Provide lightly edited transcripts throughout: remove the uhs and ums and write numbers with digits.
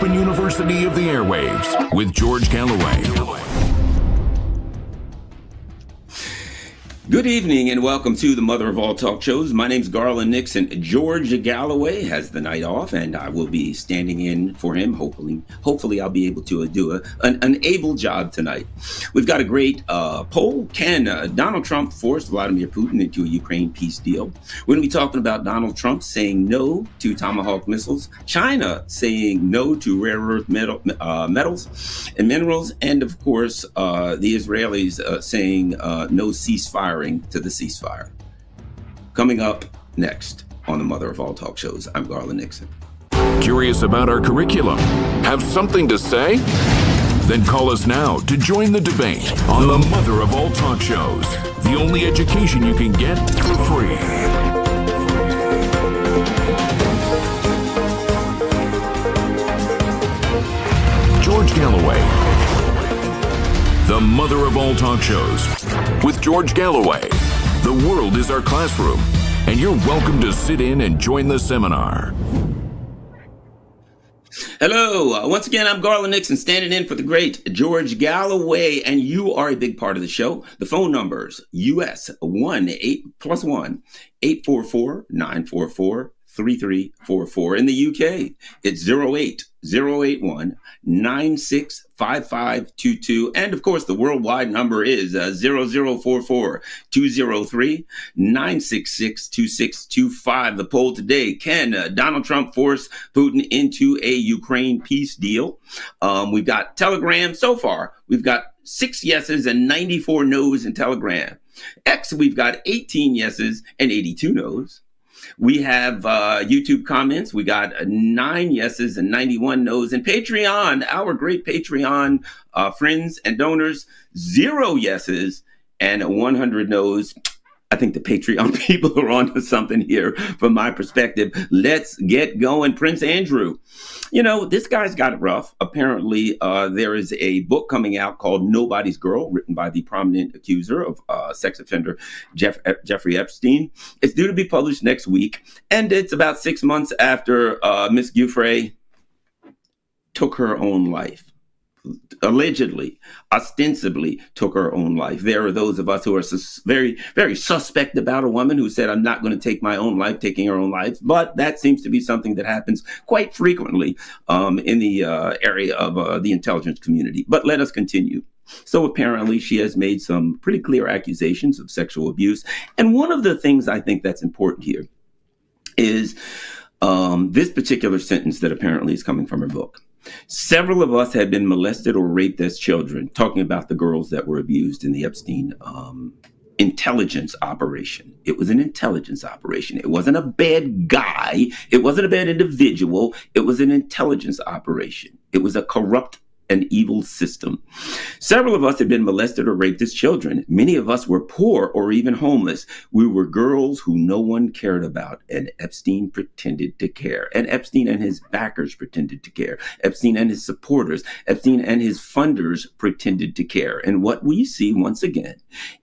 Open University of the Airwaves with George Galloway. Good evening and welcome to the mother of all talk shows. My name's Garland Nixon. George Galloway has the night off and I will be standing in for him. Hopefully I'll be able to do an able job tonight. We've got a great poll. Can Donald Trump force Vladimir Putin into a Ukraine peace deal? We're going to be talking about Donald Trump saying no to tomahawk missiles, China saying no to rare earth metals and minerals, and of course the Israelis saying no ceasefire to the ceasefire. Coming up next on the mother of all talk shows, I'm Garland Nixon. Curious about our curriculum? Have something to say? Then call us now to join the debate on the mother of all talk shows. The only education you can get for free. George Galloway. The mother of all talk shows with George Galloway. The world is our classroom, and you're welcome to sit in and join the seminar. Hello, once again, I'm Garland Nixon standing in for the great George Galloway, and you are a big part of the show. The phone numbers, US 1-8+1-844-944-3344. In the UK, it's 08081-965522. And of course, the worldwide number is 0044-203-966-2625. The poll today, can Donald Trump force Putin into a Ukraine peace deal? We've got Telegram so far. We've got 6 yeses and 94 no's in Telegram. X, we've got 18 yeses and 82 no's. We have YouTube comments. We got 9 yeses and 91 no's. And Patreon, our great Patreon friends and donors, 0 yeses and 100 no's. I think the Patreon people are onto something here from my perspective. Let's get going. Prince Andrew. You know, this guy's got it rough. Apparently, there is a book coming out called Nobody's Girl, written by the prominent accuser of sex offender Jeffrey Epstein. It's due to be published next week, and it's about 6 months after Miss Giuffre took her own life. Allegedly, ostensibly took her own life. There are those of us who are very, very suspect about a woman who said, I'm not going to take my own life, taking her own life. But that seems to be something that happens quite frequently in the area of the intelligence community. But let us continue. So apparently she has made some pretty clear accusations of sexual abuse. And one of the things I think that's important here is this particular sentence that apparently is coming from her book. Several of us had been molested or raped as children, talking about the girls that were abused in the Epstein intelligence operation. It was an intelligence operation. It wasn't a bad guy. It wasn't a bad individual. It was an intelligence operation. It was a corrupt and evil system. Several of us had been molested or raped as children. Many of us were poor or even homeless. We were girls who no one cared about, and Epstein pretended to care. And Epstein and his backers pretended to care. Epstein and his supporters, Epstein and his funders pretended to care. And what we see once again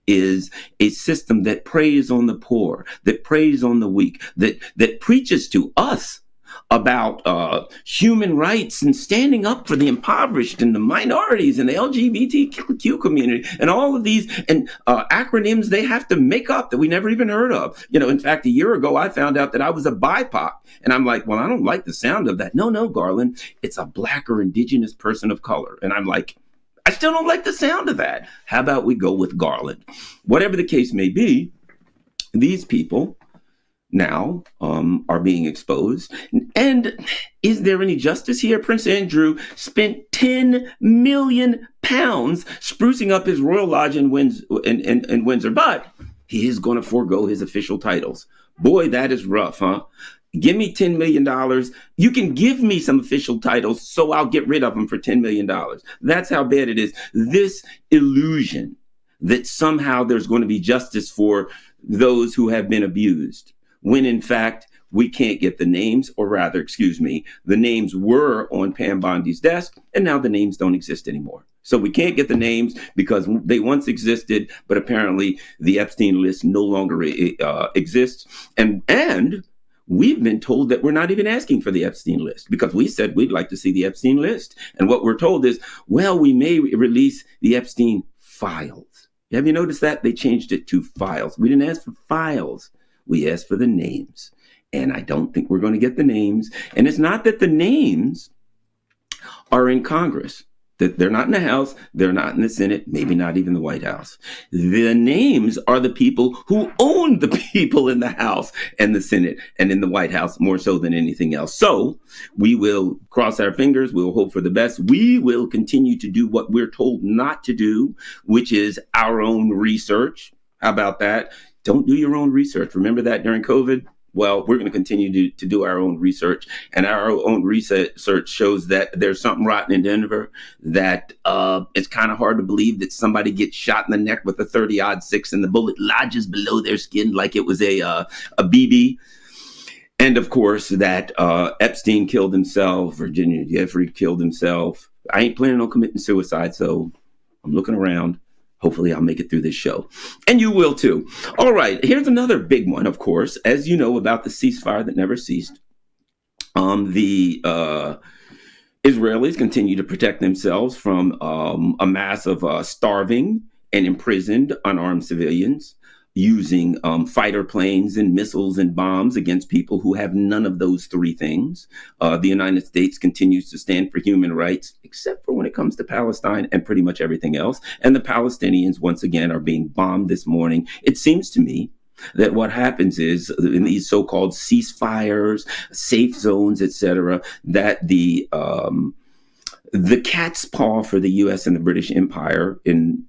is a system that preys on the poor, that preys on the weak, that preaches to us about human rights and standing up for the impoverished and the minorities and the LGBTQ community and all of these and acronyms they have to make up that we never even heard of. You know, in fact, a year ago, I found out that I was a BIPOC. And I'm like, well, I don't like the sound of that. No, Garland, it's a Black or indigenous person of color. And I'm like, I still don't like the sound of that. How about we go with Garland? Whatever the case may be, these people now are being exposed. And is there any justice here? Prince Andrew spent 10 million pounds sprucing up his royal lodge in Windsor, but he is going to forego his official titles. Boy, that is rough, huh? Give me $10 million. You can give me some official titles, so I'll get rid of them for $10 million. That's how bad it is. This illusion that somehow there's going to be justice for those who have been abused, when in fact we can't get the names, or rather, the names were on Pam Bondi's desk, and now the names don't exist anymore. So we can't get the names because they once existed, but apparently the Epstein list no longer exists. And we've been told that we're not even asking for the Epstein list because we said we'd like to see the Epstein list. And what we're told is, well, we may release the Epstein files. Have you noticed that? They changed it to files. We didn't ask for files. We asked for the names. And I don't think we're going to get the names. And it's not that the names are in Congress. That they're not in the House, they're not in the Senate, maybe not even the White House. The names are the people who own the people in the House and the Senate and in the White House more so than anything else. So we will cross our fingers. We'll hope for the best. We will continue to do what we're told not to do, which is our own research. How about that? Don't do your own research. Remember that during COVID? Well, we're going to continue to do our own research, and our own research shows that there's something rotten in Denver, that it's kind of hard to believe that somebody gets shot in the neck with a 30-06 and the bullet lodges below their skin like it was a BB. And of course, that Epstein killed himself, Virginia Giuffre killed himself. I ain't planning on committing suicide, so I'm looking around. Hopefully I'll make it through this show. And you will too. All right, here's another big one, of course, as you know, about the ceasefire that never ceased. The Israelis continue to protect themselves from a mass of starving and imprisoned unarmed civilians, using fighter planes and missiles and bombs against people who have none of those three things. The United States continues to stand for human rights, except for when it comes to Palestine and pretty much everything else. And the Palestinians, once again, are being bombed this morning. It seems to me that what happens is in these so-called ceasefires, safe zones, etc., that the cat's paw for the U.S. and the British Empire in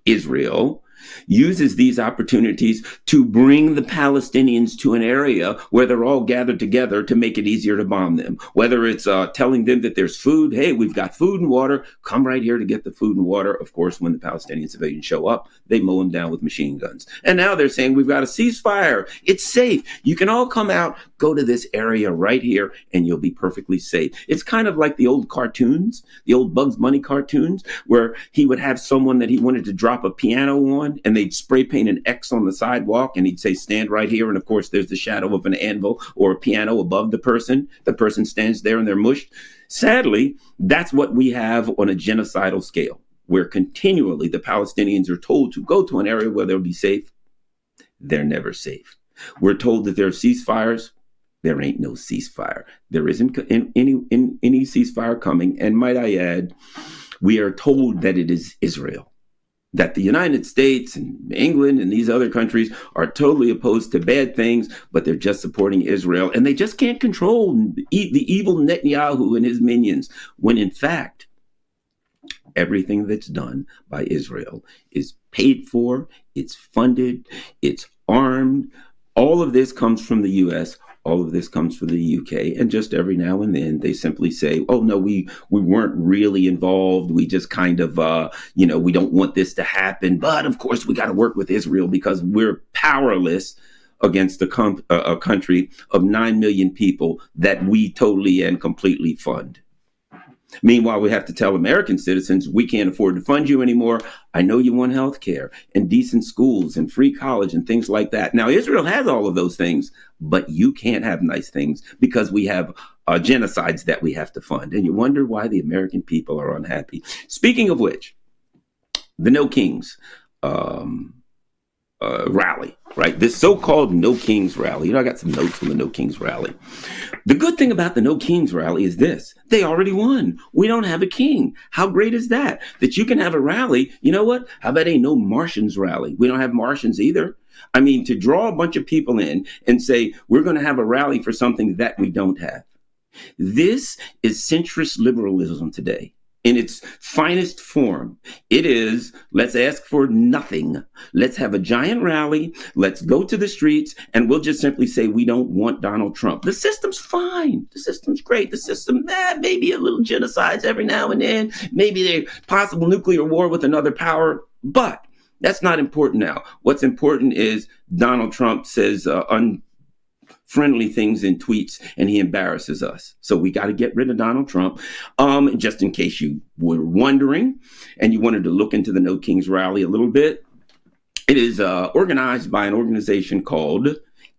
Israel uses these opportunities to bring the Palestinians to an area where they're all gathered together to make it easier to bomb them. Whether it's telling them that there's food, hey, we've got food and water, come right here to get the food and water. Of course, when the Palestinian civilians show up, they mow them down with machine guns. And now they're saying we've got a ceasefire. It's safe. You can all come out, go to this area right here, and you'll be perfectly safe. It's kind of like the old cartoons, the old Bugs Bunny cartoons, where he would have someone that he wanted to drop a piano on, and they'd spray paint an X on the sidewalk, and he'd say, stand right here. And of course, there's the shadow of an anvil or a piano above the person. The person stands there and they're mushed. Sadly, that's what we have on a genocidal scale, where continually the Palestinians are told to go to an area where they'll be safe. They're never safe. We're told that there are ceasefires. There ain't no ceasefire. There isn't any ceasefire coming. And might I add, we are told that it is Israel, that the United States and England and these other countries are totally opposed to bad things, but they're just supporting Israel. And they just can't control the evil Netanyahu and his minions, when in fact, everything that's done by Israel is paid for, it's funded, it's armed. All of this comes from the U.S., all of this comes from the UK, and just every now and then they simply say, oh, no, we weren't really involved. We just kind of, we don't want this to happen. But of course, we got to work with Israel because we're powerless against a country of 9 million people that we totally and completely fund. Meanwhile, we have to tell American citizens, we can't afford to fund you anymore. I know you want health care and decent schools and free college and things like that. Now, Israel has all of those things, but you can't have nice things because we have genocides that we have to fund. And you wonder why the American people are unhappy. Speaking of which, the No Kings rally, right? This so-called No Kings rally. I got some notes on the No Kings rally. The good thing about the No Kings rally is this. They already won. We don't have a king. How great is that? That you can have a rally. You know what? How about a No Martians rally? We don't have Martians either. I mean, to draw a bunch of people in and say, we're going to have a rally for something that we don't have. This is centrist liberalism today. In its finest form. It is, let's ask for nothing. Let's have a giant rally. Let's go to the streets and we'll just simply say we don't want Donald Trump. The system's fine. The system's great. The system, maybe a little genocides every now and then. Maybe a possible nuclear war with another power. But that's not important now. What's important is Donald Trump says friendly things in tweets and he embarrasses us. So we got to get rid of Donald Trump. Just in case you were wondering and you wanted to look into the No Kings rally a little bit, it is organized by an organization called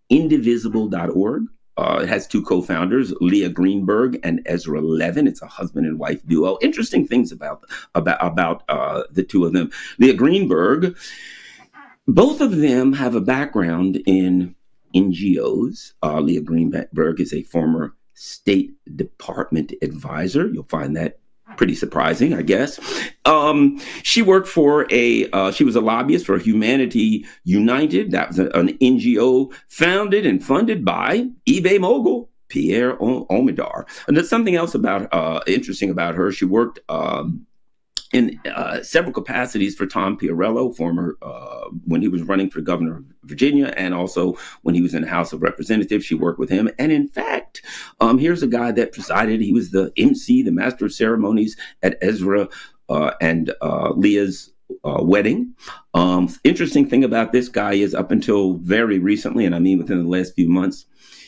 indivisible.org. It has two co-founders, Leah Greenberg and Ezra Levin. It's a husband and wife duo. Interesting things about the two of them. Leah Greenberg, both of them have a background in NGOs. Leah Greenberg is a former State Department advisor. You'll find that pretty surprising, I guess. She worked for she was a lobbyist for Humanity United. That was an NGO founded and funded by eBay mogul Pierre Omidyar. And there's something else interesting about her. She worked in several capacities for Tomfiorello, former when he was running for governor of Virginia, and also when he was in the House of Representatives. She worked with him. And in fact, here's a guy that presided. He was the MC, the master of ceremonies at Ezra and Leah's wedding. Interesting thing about this guy is up until very recently, and I mean within the last few months,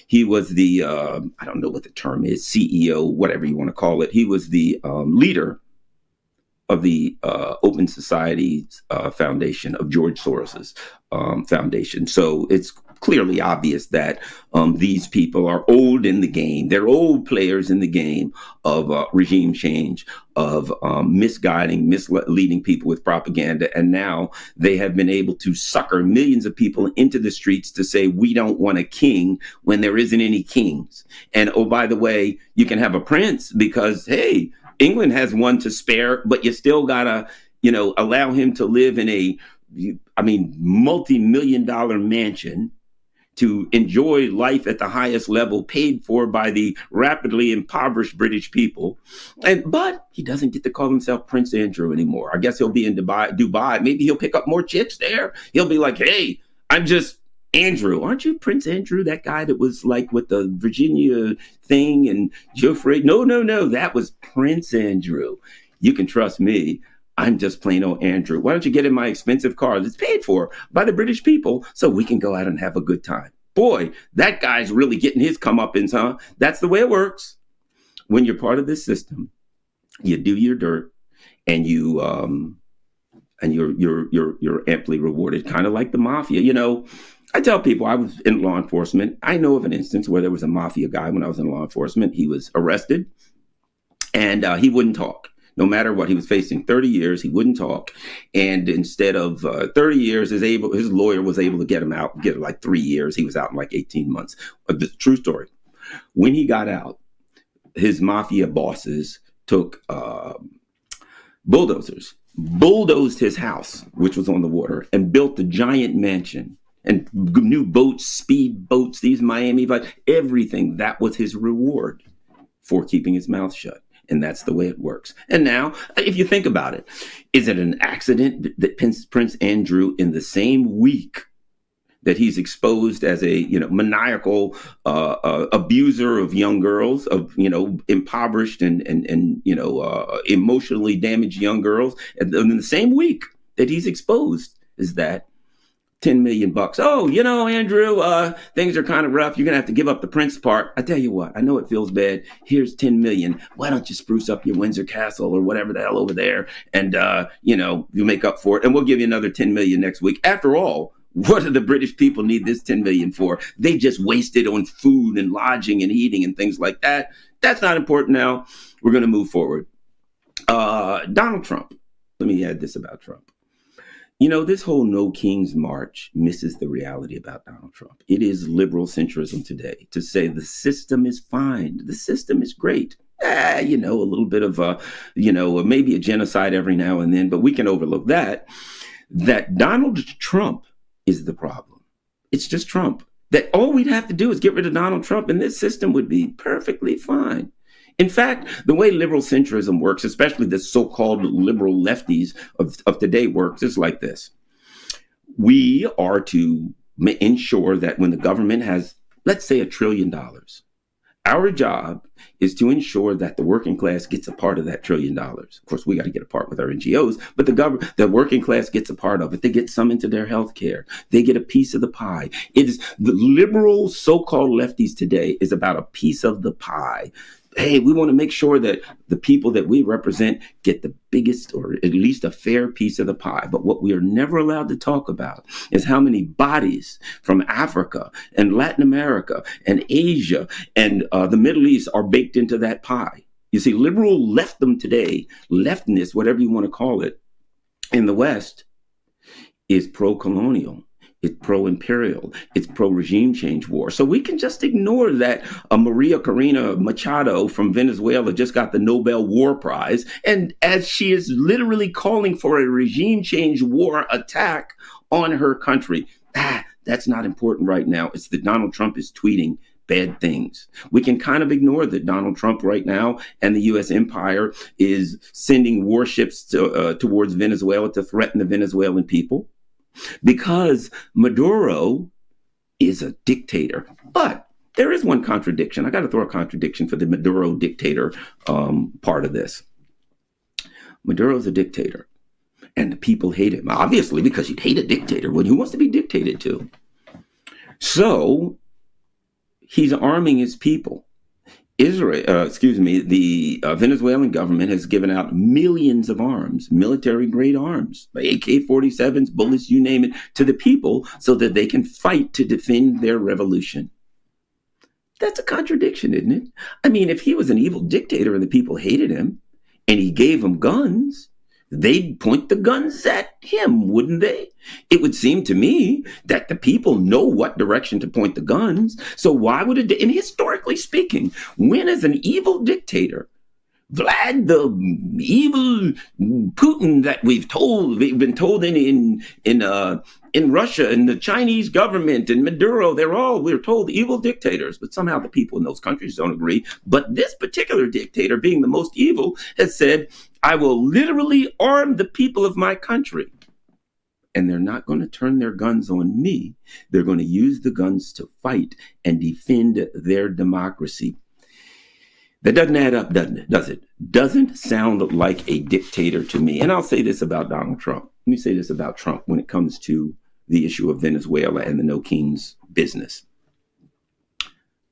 he was the, I don't know what the term is, CEO, whatever you want to call it. He was the leader of the Open Societies Foundation, of George Soros's foundation. So it's clearly obvious that these people are old in the game. They're old players in the game of regime change, of misleading people with propaganda. And now they have been able to sucker millions of people into the streets to say, we don't want a king when there isn't any kings. And oh, by the way, you can have a prince because, hey, England has one to spare, but you still gotta, allow him to live in a, multi-million-dollar mansion to enjoy life at the highest level, paid for by the rapidly impoverished British people. But he doesn't get to call himself Prince Andrew anymore. I guess he'll be in Dubai. Maybe he'll pick up more chicks there. He'll be like, hey, I'm just Andrew. Aren't you Prince Andrew, that guy that was like with the Virginia thing and Giuffre? No. That was Prince Andrew. You can trust me. I'm just plain old Andrew. Why don't you get in my expensive car that's paid for by the British people so we can go out and have a good time? Boy, that guy's really getting his comeuppance, huh? That's the way it works. When you're part of this system, you do your dirt and you're amply rewarded, kind of like the mafia. I tell people I was in law enforcement. I know of an instance where there was a mafia guy when I was in law enforcement. He was arrested and he wouldn't talk. No matter what, he was facing 30 years. He wouldn't talk. And instead of 30 years, his lawyer was able to get him out, get like 3 years. He was out in like 18 months. The true story. When he got out, his mafia bosses took bulldozers, bulldozed his house, which was on the water, and built a giant mansion. And new boats, speed boats, these Miami vibes, everything. That was his reward for keeping his mouth shut. And that's the way it works. And now, if you think about it, is it an accident that Prince Andrew, in the same week that he's exposed as a maniacal abuser of young girls, of impoverished and emotionally damaged young girls, and in the same week that he's exposed, is that $10 million. Oh, Andrew, things are kind of rough. You're going to have to give up the Prince part. I tell you what, I know it feels bad. Here's $10 million. Why don't you spruce up your Windsor Castle or whatever the hell over there? And, you make up for it. And we'll give you another $10 million next week. After all, what do the British people need this $10 million for? They just wasted on food and lodging and eating and things like that. That's not important now. We're going to move forward. Donald Trump. Let me add this about Trump. This whole No Kings March misses the reality about Donald Trump. It is liberal centrism today to say the system is fine. The system is great. A little bit of, maybe a genocide every now and then, but we can overlook that. That Donald Trump is the problem. It's just Trump. That all we'd have to do is get rid of Donald Trump and this system would be perfectly fine. In fact, the way liberal centrism works, especially the so-called liberal lefties of today works, is like this. We are to ensure that when the government has, let's say, $1 trillion, our job is to ensure that the working class gets a part of that $1 trillion. Of course, we got to get a part with our NGOs, but the working class gets a part of it. They get some into their health care. They get a piece of the pie. It is the liberal so-called lefties today is about a piece of the pie. hey, we want to make sure that the people that we represent get the biggest or at least a fair piece of the pie. But what we are never allowed to talk about is how many bodies from Africa and Latin America and Asia and the Middle East are baked into that pie. You see, liberal leftdom today, leftness, whatever you want to call it, in the West is pro-colonial. It's pro-imperial. It's pro-regime change war. So we can just ignore that Maria Corina Machado from Venezuela just got the Nobel War Prize. And as she is literally calling for a regime change war attack on her country, that's not important right now. It's that Donald Trump is tweeting bad things. We can kind of ignore that Donald Trump right now and the U.S. empire is sending warships towards Venezuela to threaten the Venezuelan people, because Maduro is a dictator. But there is one contradiction. I got to throw a contradiction for the Maduro dictator part of this. Maduro's a dictator, and the people hate him, obviously, because you'd hate a dictator. Well, who wants to be dictated to? So he's arming his people. The Venezuelan government has given out millions of arms, military-grade arms, AK-47s, bullets, you name it, to the people so that they can fight to defend their revolution. That's a contradiction, isn't it? I mean, if he was an evil dictator and the people hated him and he gave them guns, they'd point the guns at him, wouldn't they? It would seem to me that the people know what direction to point the guns. So why would it? And historically speaking, when is an evil dictator, the evil Putin that we've been told in Russia and the Chinese government and Maduro, we're told evil dictators, but somehow the people in those countries don't agree. But this particular dictator, being the most evil, has said, I will literally arm the people of my country. And they're not going to turn their guns on me. They're going to use the guns to fight and defend their democracy. That doesn't add up, does it? Doesn't sound like a dictator to me. And I'll say this about Donald Trump. Let me say this about Trump when it comes to the issue of Venezuela and the nokings business.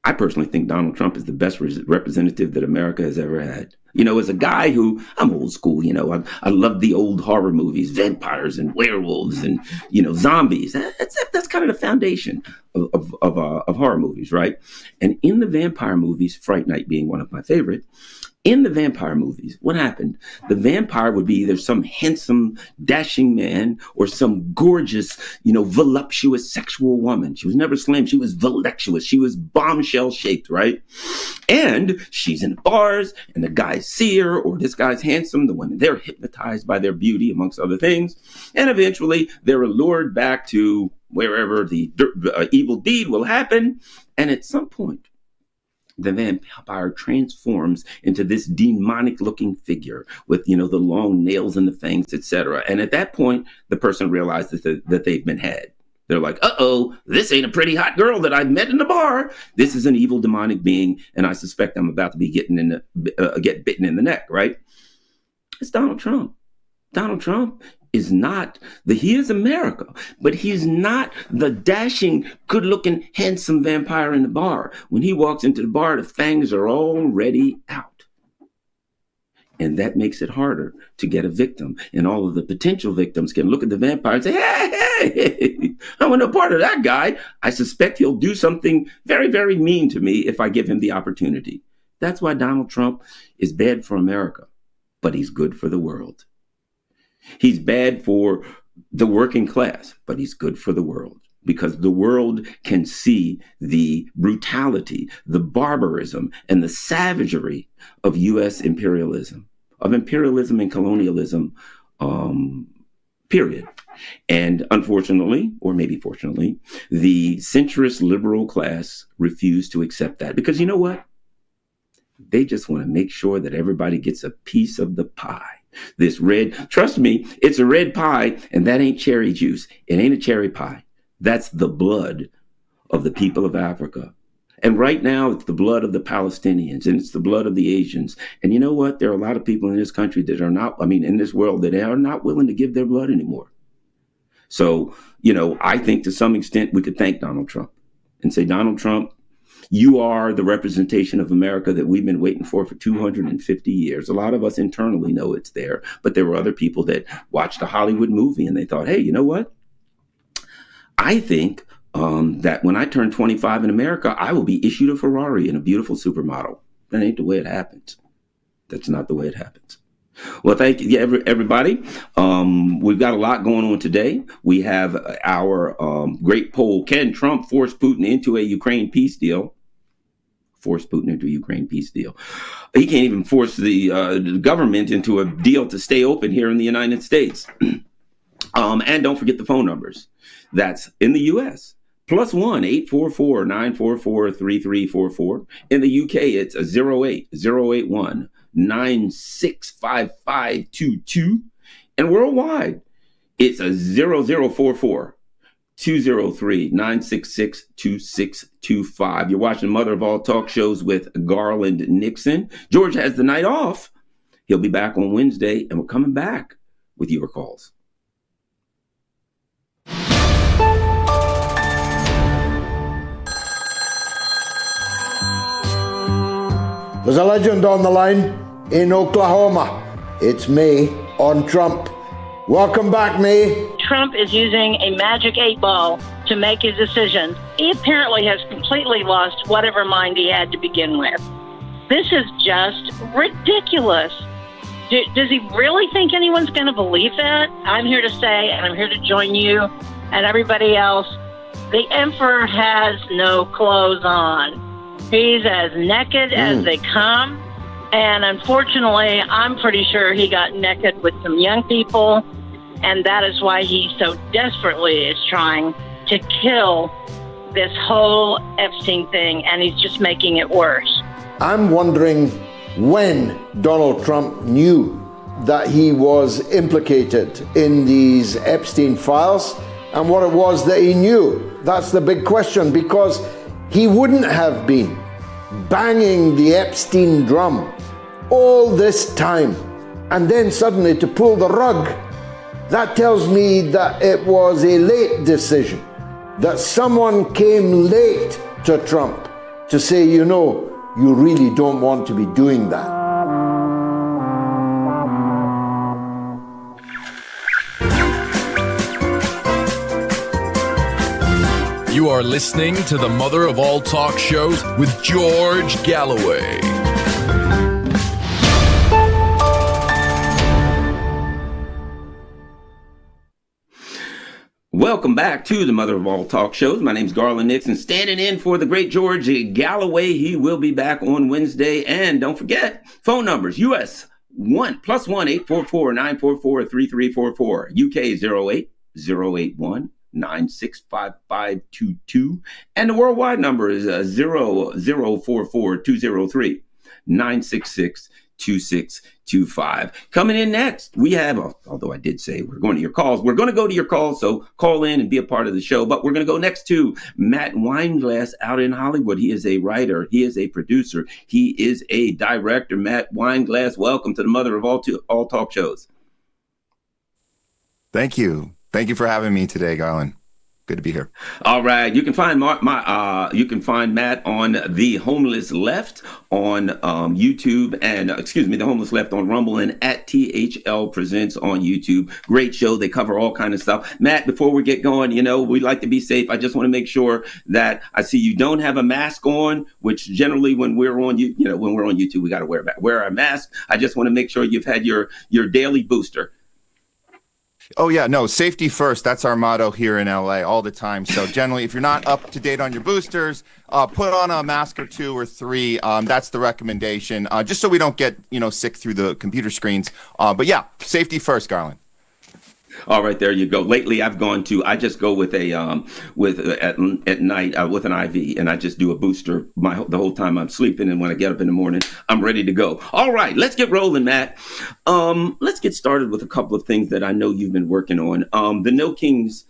I personally think Donald Trump is the best representative that America has ever had. You know, as a guy who, I'm old school, I love the old horror movies, vampires and werewolves and, zombies. That's kind of the foundation of horror movies, right? And in the vampire movies, Fright Night being one of my favorite, in the vampire movies, what happened? The vampire would be either some handsome, dashing man or some gorgeous, voluptuous sexual woman. She was never slim. She was voluptuous. She was bombshell shaped, right? And she's in bars and the guys see her, or this guy's handsome. The women, they're hypnotized by their beauty, amongst other things. And eventually they're allured back to wherever the evil deed will happen. And at some point, the vampire transforms into this demonic-looking figure with, the long nails and the fangs, etc. And at that point, the person realizes that they've been had. They're like, uh-oh, this ain't a pretty hot girl that I met in the bar. This is an evil demonic being, and I suspect I'm about to be get bitten in the neck, right? It's Donald Trump. Donald Trump is he is America, but he's not the dashing, good-looking, handsome vampire in the bar. When he walks into the bar, the fangs are already out. And that makes it harder to get a victim. And all of the potential victims can look at the vampire and say, hey, I want no part of that guy. I suspect he'll do something very, very mean to me if I give him the opportunity. That's why Donald Trump is bad for America, but he's good for the world. He's bad for the working class, but he's good for the world, because the world can see the brutality, the barbarism, and the savagery of U.S. imperialism and colonialism, period. And unfortunately, or maybe fortunately, the centrist liberal class refused to accept that, because you know what? They just want to make sure that everybody gets a piece of the pie. This red, trust me, it's a red pie, and that ain't cherry juice. It ain't a cherry pie. That's the blood of the people of Africa. And right now, it's the blood of the Palestinians, and it's the blood of the Asians. And you know what? There are a lot of people in this country that are not, in this world, that are not willing to give their blood anymore. So, I think to some extent we could thank Donald Trump and say, Donald Trump, You are the representation of America that we've been waiting for 250 years. A lot of us internally know it's there, but there were other people that watched a Hollywood movie and they thought, hey, you know what? I think that when I turn 25 in America, I will be issued a Ferrari and a beautiful supermodel. That ain't the way it happens. That's not the way it happens. Well, thank you, everybody. We've got a lot going on today. We have our great poll. Can Trump force Putin into a Ukraine peace deal? Force Putin into a Ukraine peace deal. He can't even force the government into a deal to stay open here in the United States. And don't forget the phone numbers. That's in the U.S. +1 844-944-3344. In the UK, it's 08081 965522. And worldwide, it's 0044 203 966 2625. You're watching Mother of All Talk Shows with Garland Nixon. George has the night off. He'll be back on Wednesday, and we're coming back with your calls. There's a legend on the line in Oklahoma. It's May on Trump. Welcome back, May. Trump is using a magic 8-ball to make his decision. He apparently has completely lost whatever mind he had to begin with. This is just ridiculous. Does he really think anyone's going to believe that? I'm here to say, and I'm here to join you and everybody else, the emperor has no clothes on. He's as naked as they come. And unfortunately, I'm pretty sure he got naked with some young people. And that is why he so desperately is trying to kill this whole Epstein thing. And he's just making it worse. I'm wondering when Donald Trump knew that he was implicated in these Epstein files and what it was that he knew. That's the big question, because he wouldn't have been banging the Epstein drum all this time and then suddenly to pull the rug. That tells me that it was a late decision, that someone came late to Trump to say, you know, you really don't want to be doing that. You are listening to the Mother of All Talk Shows with George Galloway. Welcome back to the Mother of All Talk Shows. My name's Garland Nixon, standing in for the great George Galloway. He will be back on Wednesday. And don't forget, phone numbers, US +1 844-944-3344, UK 08081 965522, and the worldwide number is 0044-203 966 2625. Coming in next, we have, although I did say we're going to your calls, we're going to go to your calls, so call in and be a part of the show. But we're going to go next to Matt Weinglass out in Hollywood. He is a writer. He is a producer. He is a director. Matt Weinglass, welcome to the Mother of All Talk Shows. Thank you. Thank you for having me today, Garland. Good to be here. All right. You can find Matt on The Homeless Left on YouTube and The Homeless Left on Rumble and at THL Presents on YouTube. Great show. They cover all kind of stuff. Matt, before we get going, we like to be safe. I just want to make sure that I see you don't have a mask on, which generally when we're on YouTube, we got to wear a mask. I just want to make sure you've had your daily booster. Oh, yeah. No, safety first. That's our motto here in LA all the time. So generally, if you're not up to date on your boosters, put on a mask or 2 or 3. That's the recommendation, just so we don't get, sick through the computer screens. But yeah, safety first, Garland. All right, there you go. Lately, I just go with at night with an IV, and I just do a booster the whole time I'm sleeping. And when I get up in the morning, I'm ready to go. All right, let's get rolling, Matt. Let's get started with a couple of things that I know you've been working on. The No Kings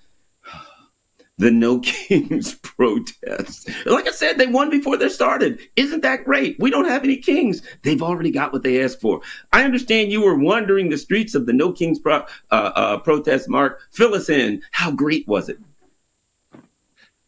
protest. Like I said, they won before they started. Isn't that great? We don't have any kings. They've already got what they asked for. I understand you were wandering the streets of the No Kings protest, Mark. Fill us in. How great was it?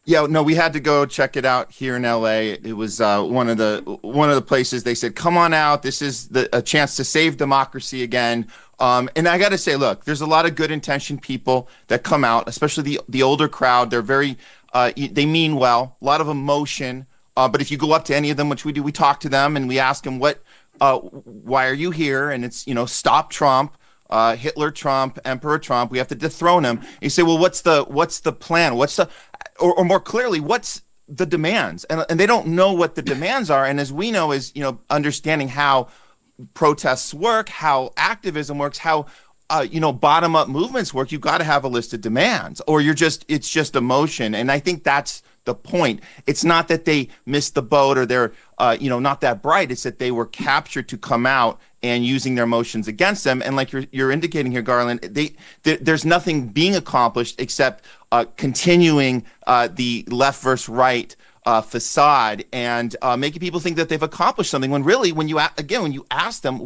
Yeah, no, we had to go check it out here in LA. It was one of the places they said, "Come on out. This is a chance to save democracy again." And I got to say, look, there's a lot of good intentioned people that come out, especially the older crowd. They're very they mean well, a lot of emotion. But if you go up to any of them, which we do, we talk to them and we ask them, why are you here? And it's, stop Trump. Hitler Trump, Emperor Trump, we have to dethrone him. And you say, well, what's the plan? Or more clearly, what's the demands? And they don't know what the demands are. And as we know, is understanding how protests work, how activism works, how bottom up movements work. You've got to have a list of demands, or it's just emotion. And I think that's the point. It's not that they missed the boat or they're not that bright. It's that they were captured to come out and using their emotions against them. And like you're indicating here, Garland, there's nothing being accomplished except continuing the left versus right facade and making people think that they've accomplished something, when really, when you ask them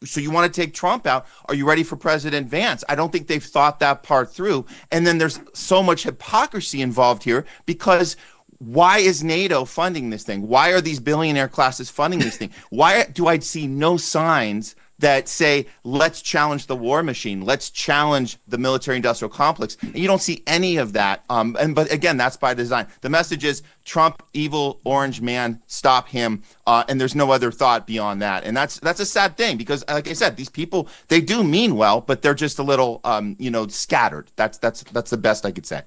so you want to take Trump out, are you ready for President Vance? I don't think they've thought that part through. And then there's so much hypocrisy involved here, because why is NATO funding this thing? Why are these billionaire classes funding this thing? Why do I see no signs that say, let's challenge the war machine, let's challenge the military-industrial complex? And you don't see any of that. But again, that's by design. The message is Trump, evil orange man, stop him. And there's no other thought beyond that. And that's a sad thing, because, like I said, these people, they do mean well, but they're just a little, scattered. That's the best I could say.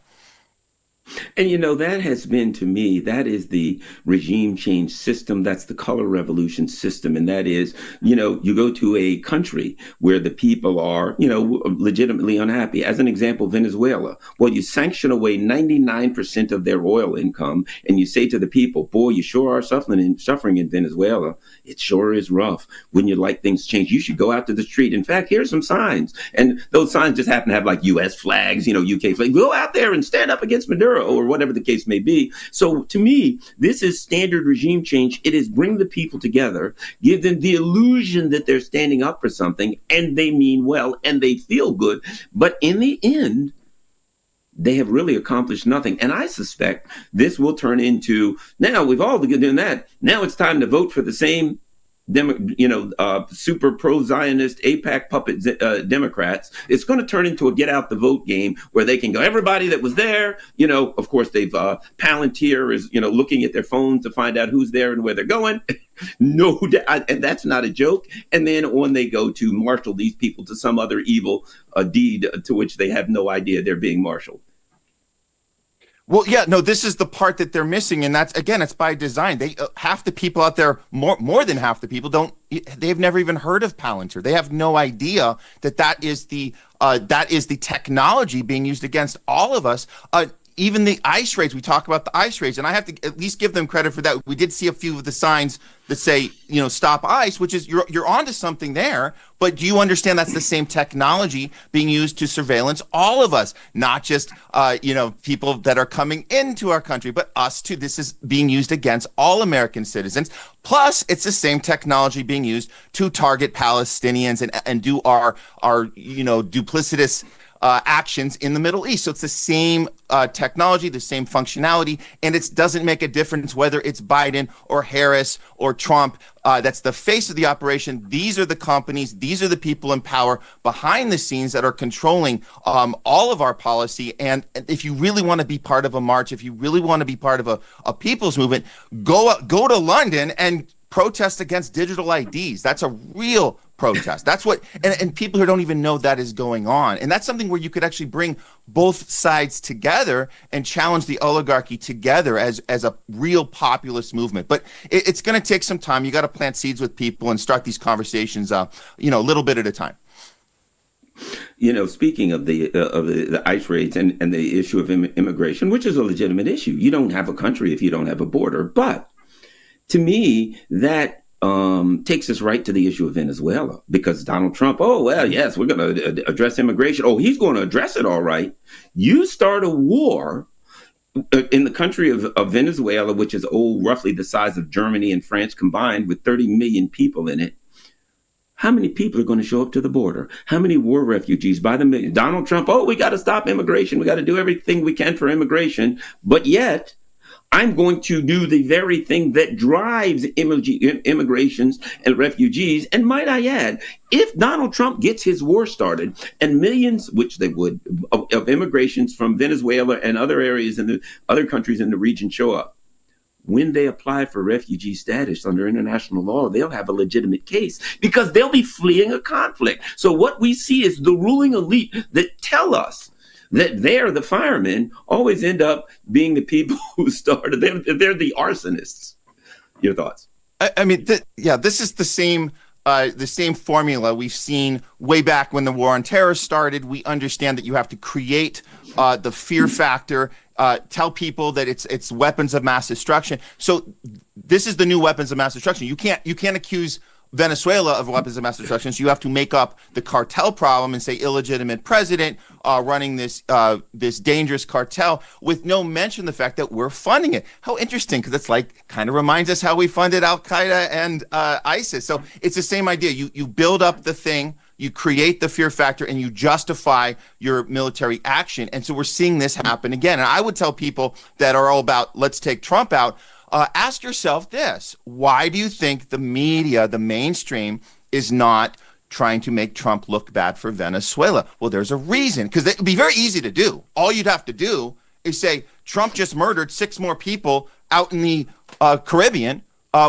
And, that has been, to me, that is the regime change system. That's the color revolution system. And that is, you go to a country where the people are, legitimately unhappy. As an example, Venezuela. Well, you sanction away 99% of their oil income. And you say to the people, boy, you sure are suffering in Venezuela. It sure is rough. Wouldn't you like things to change? You should go out to the street. In fact, here's some signs. And those signs just happen to have like U.S. flags, UK flags. Go out there and stand up against Maduro, or whatever the case may be. So to me, this is standard regime change. It is bring the people together, give them the illusion that they're standing up for something, and they mean well, and they feel good. But in the end, they have really accomplished nothing. And I suspect this will turn into, now we've all been doing that. Now it's time to vote for the same super pro-Zionist AIPAC puppet Democrats. It's going to turn into a get out the vote game where they can go, everybody that was there, of course they've Palantir is, looking at their phones to find out who's there and where they're going. No, and that's not a joke. And then on they go to marshal these people to some other evil deed to which they have no idea they're being marshaled. Well, yeah, no, this is the part that they're missing, and that's, again, it's by design. They half the people out there, more than half the people, they've never even heard of Palantir. They have no idea that is the technology being used against all of us. Even the ICE raids, we talk about the ICE raids, and I have to at least give them credit for that. We did see a few of the signs that say, stop ICE, which is you're onto something there. But do you understand that's the same technology being used to surveillance all of us, not just, people that are coming into our country, but us too. This is being used against all American citizens. Plus, it's the same technology being used to target Palestinians and do our duplicitous actions in the Middle East. So it's the same technology, the same functionality, and it doesn't make a difference whether it's Biden or Harris or Trump. That's the face of the operation. These are the companies, these are the people in power behind the scenes that are controlling all of our policy. And if you really want to be part of a march, if you really want to be part of a people's movement, go to London and protest against digital IDs. That's a real protest. That's what, and people who don't even know that is going on. And that's something where you could actually bring both sides together and challenge the oligarchy together as a real populist movement. But it's going to take some time. You got to plant seeds with people and start these conversations, a little bit at a time. Speaking of the ICE raids and the issue of immigration, which is a legitimate issue. You don't have a country if you don't have a border. But to me, that takes us right to the issue of Venezuela, because Donald Trump, yes, we're going to address immigration. Oh, he's going to address it all right. You start a war in the country of Venezuela, which is roughly the size of Germany and France combined, with 30 million people in it. How many people are going to show up to the border? How many war refugees by the million? Donald Trump, we got to stop immigration. We got to do everything we can for immigration. But yet, I'm going to do the very thing that drives immigrations and refugees. And might I add, if Donald Trump gets his war started and millions, which they would, of immigrations from Venezuela and other areas in the other countries in the region show up, when they apply for refugee status under international law, they'll have a legitimate case because they'll be fleeing a conflict. So what we see is the ruling elite that tell us that they're the firemen always end up being the people who started. They're the arsonists. Your thoughts? I mean, this is the same formula we've seen way back when the war on terror started. We understand that you have to create the fear factor, tell people that it's weapons of mass destruction. So this is the new weapons of mass destruction. You can't accuse Venezuela of weapons of mass destruction. So you have to make up the cartel problem and say illegitimate president running this dangerous cartel with no mention of the fact that we're funding it. How interesting, because it's like kind of reminds us how we funded Al Qaeda and ISIS. So it's the same idea. You build up the thing, you create the fear factor, and you justify your military action. And so we're seeing this happen again. And I would tell people that are all about let's take Trump out. Ask yourself this: why do you think the media, the mainstream, is not trying to make Trump look bad for Venezuela? Well, there's a reason, because it would be very easy to do. All you'd have to do is say Trump just murdered 6 more people out in the Caribbean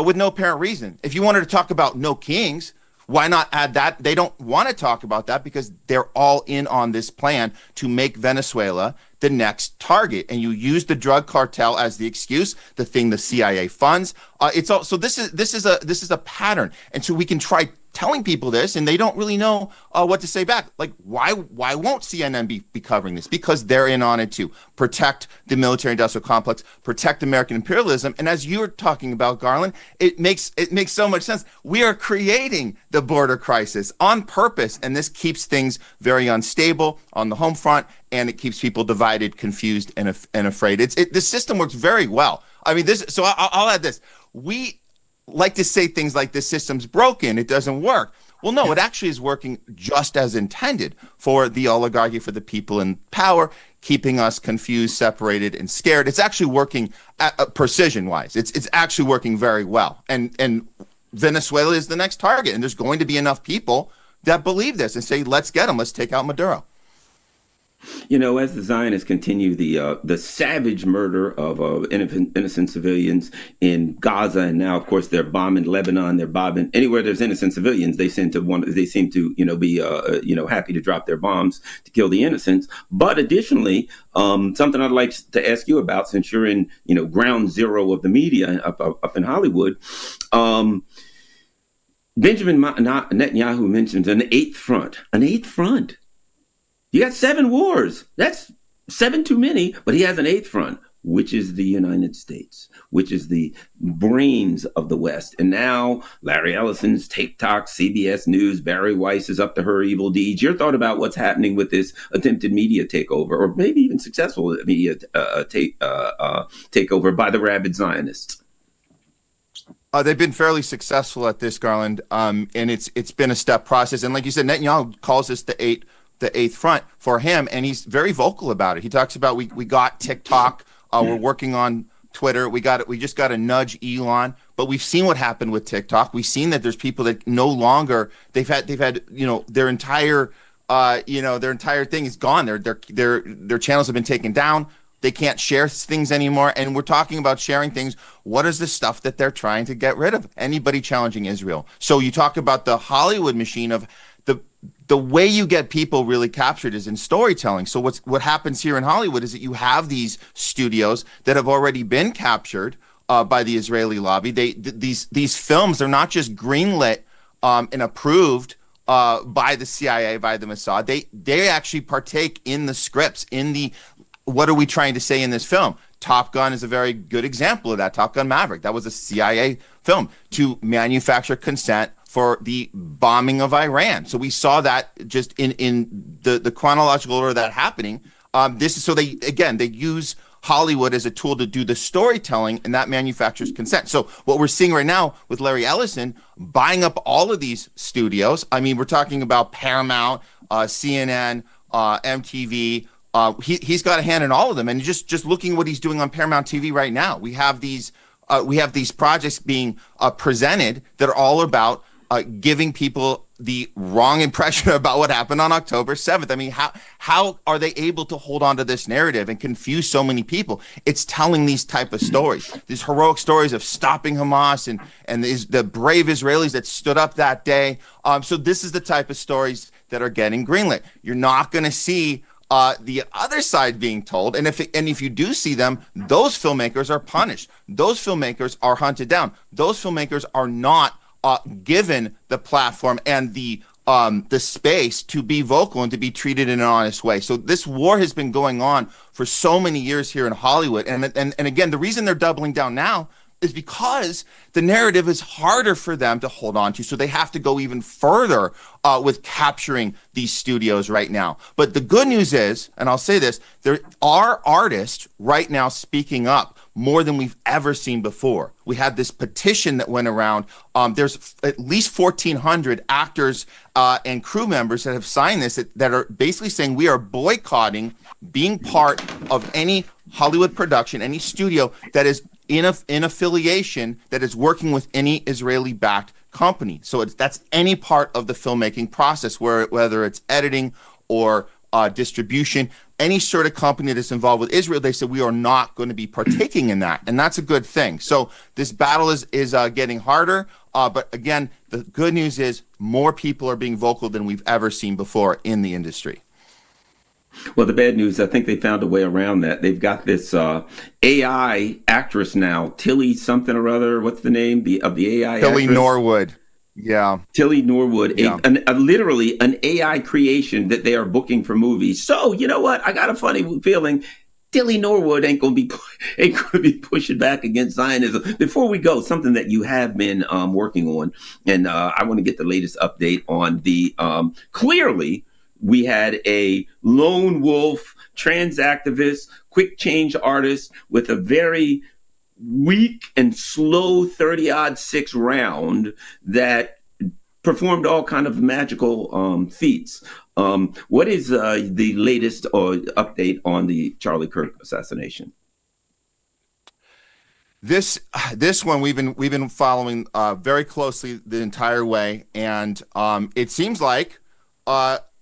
with no apparent reason. If you wanted to talk about no kings, why not add that? They don't want to talk about that because they're all in on this plan to make Venezuela the next target. And you use the drug cartel as the excuse, the thing the CIA funds. It's all so. This is a pattern, and so we can try telling people this, and they don't really know what to say back. Like, why won't CNN be covering this? Because they're in on it too. Protect the military-industrial complex, protect American imperialism. And as you're talking about, Garland, it makes so much sense. We are creating the border crisis on purpose, and this keeps things very unstable on the home front, and it keeps people divided, confused, and afraid. The system works very well. I mean, this. So I'll add this. We like to say things like this system's broken, it doesn't work. Well, no, it actually is working just as intended for the oligarchy, for the people in power, keeping us confused, separated, and scared. It's actually working precision-wise. It's actually working very well. And Venezuela is the next target, and there's going to be enough people that believe this and say, let's get them, let's take out Maduro. You know, as the Zionists continue the savage murder of innocent civilians in Gaza, and now, of course, they're bombing Lebanon, they're bombing anywhere there's innocent civilians. They seem to be happy to drop their bombs to kill the innocents. But additionally, something I'd like to ask you about, since you're in ground zero of the media up in Hollywood. Benjamin Netanyahu mentions an eighth front. An eighth front. You got 7 wars. That's 7 too many, but he has an eighth front, which is the United States, which is the brains of the West. And now Larry Ellison's TikTok, CBS News, Barry Weiss is up to her evil deeds. Your thought about what's happening with this attempted media takeover, or maybe even successful media takeover by the rabid Zionists? They've been fairly successful at this, Garland, and it's been a step process. And like you said, Netanyahu calls this the eighth front for him, and he's very vocal about it. He talks about we got TikTok, we're working on Twitter, we just got to nudge Elon, but we've seen what happened with TikTok. We've seen that there's people that no longer they've had their entire thing is gone. Their channels have been taken down. They can't share things anymore, and we're talking about sharing things. What is the stuff that they're trying to get rid of? Anybody challenging Israel. So you talk about the Hollywood machine of the way you get people really captured is in storytelling. So what happens here in Hollywood is that you have these studios that have already been captured by the Israeli lobby. These films, they're not just greenlit and approved by the CIA, by the Mossad. They actually partake in the scripts, in the what are we trying to say in this film? Top Gun is a very good example of that. Top Gun Maverick, that was a CIA film to manufacture consent for the bombing of Iran. So we saw that just in the chronological order of that happening. This is so they use Hollywood as a tool to do the storytelling, and that manufactures consent. So what we're seeing right now with Larry Ellison buying up all of these studios, I mean, we're talking about Paramount, CNN, MTV. He's got a hand in all of them, and just looking what he's doing on Paramount TV right now. We have these projects being presented that are all about giving people the wrong impression about what happened on October 7th. I mean, how are they able to hold on to this narrative and confuse so many people? It's telling these type of stories, these heroic stories of stopping Hamas and the brave Israelis that stood up that day. So this is the type of stories that are getting greenlit. You're not going to see the other side being told, and if you do see them, those filmmakers are punished. Those filmmakers are hunted down. Those filmmakers are not given the platform and the space to be vocal and to be treated in an honest way. So this war has been going on for so many years here in Hollywood, and again, the reason they're doubling down now is because the narrative is harder for them to hold on to. So they have to go even further with capturing these studios right now. But the good news is, and I'll say this, there are artists right now speaking up more than we've ever seen before. We had this petition that went around. There's at least 1,400 actors and crew members that have signed this that are basically saying we are boycotting being part of any Hollywood production, any studio that is in affiliation that is working with any Israeli-backed company. So that's any part of the filmmaking process, whether it's editing or distribution, any sort of company that's involved with Israel. They said we are not going to be partaking in that, and that's a good thing. So this battle is getting harder, but again, the good news is more people are being vocal than we've ever seen before in the industry. Well, the bad news, I think they found a way around that. They've got this AI actress now, Tilly something or other. What's the name of the AI Tilly actress? Norwood. Yeah. Tilly Norwood, yeah. Literally an AI creation that they are booking for movies. So, you know what? I got a funny feeling Tilly Norwood ain't going to be pushing back against Zionism. Before we go, something that you have been working on, and I want to get the latest update on the clearly we had a lone wolf, trans activist, quick change artist with a very weak and slow 30-06 round that performed all kind of magical feats. What is the latest update on the charliekirk assassination? This one we've been following very closely the entire way, and it seems like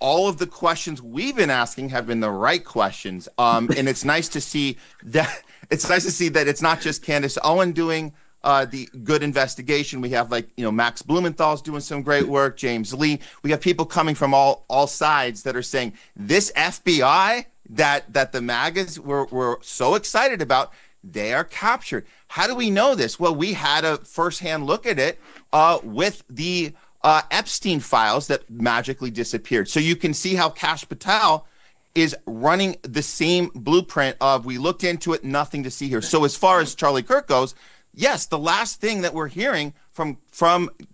all of the questions we've been asking have been the right questions, and it's nice to see that. It's nice to see that it's not just Candace Owen doing the good investigation. We have Max Blumenthal's doing some great work, James Lee. We have people coming from all sides that are saying this FBI that the MAGAs were so excited about, they are captured. How do we know this? Well, we had a firsthand look at it with the Epstein files that magically disappeared. So you can see how kashpatel is running the same blueprint of we looked into it, nothing to see here. So as far as charliekirk goes, yes, the last thing that we're hearing from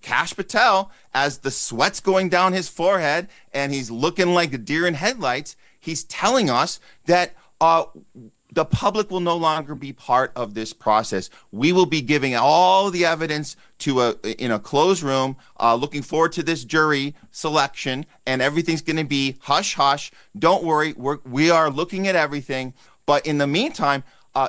kashpatel, as the sweat's going down his forehead and he's looking like a deer in headlights, he's telling us that the public will no longer be part of this process. We will be giving all the evidence in a closed room, looking forward to this jury selection, and everything's going to be hush hush. Don't worry, we are looking at everything. But in the meantime,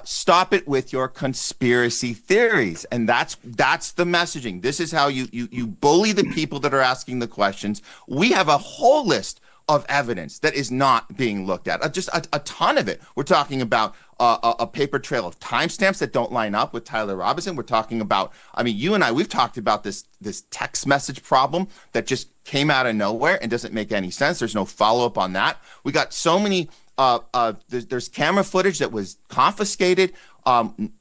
stop it with your conspiracy theories. And that's the messaging. This is how you bully the people that are asking the questions. We have a whole list of evidence that is not being looked at, just a ton of it. We're talking about a paper trail of timestamps that don't line up with Tyler-Robinson. We're talking about, you and I, we've talked about this text message problem that just came out of nowhere and doesn't make any sense. There's no follow-up on that. We got so many, there's camera footage that was confiscated.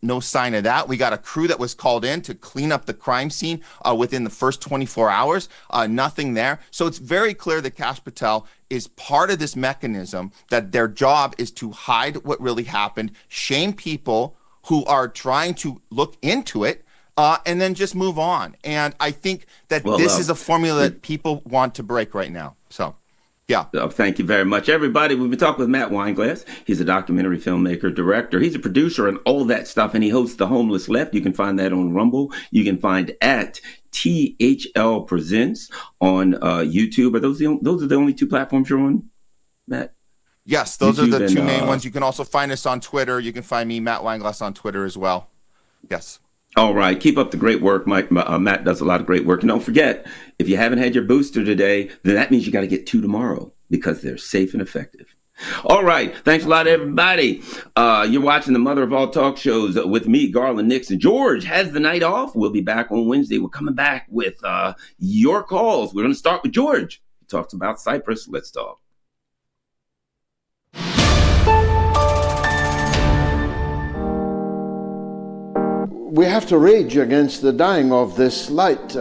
No sign of that. We got a crew that was called in to clean up the crime scene within the first 24 hours. Nothing there. So it's very clear that kashpatel is part of this mechanism, that their job is to hide what really happened, shame people who are trying to look into it, and then just move on. And I think that this is a formula that people want to break right now. So. Yeah. So thank you very much, everybody. We've been talking with Matt Weinglass. He's a documentary filmmaker, director. He's a producer and all that stuff, and he hosts The Homeless Left. You can find that on Rumble. You can find at THL Presents on YouTube. Are those are the only two platforms you're on, Matt? Yes, those YouTube are the two and, main ones. You can also find us on Twitter. You can find me, Matt Weinglass, on Twitter as well. Yes. All right. Keep up the great work. Matt does a lot of great work. And don't forget, if you haven't had your booster today, then that means you got to get 2 tomorrow because they're safe and effective. All right. Thanks a lot, everybody. You're watching the Mother of All Talk Shows with me, Garland Nixon. George has the night off. We'll be back on Wednesday. We're coming back with your calls. We're going to start with George. He talks about Cyprus. Let's talk. We have to rage against the dying of this light.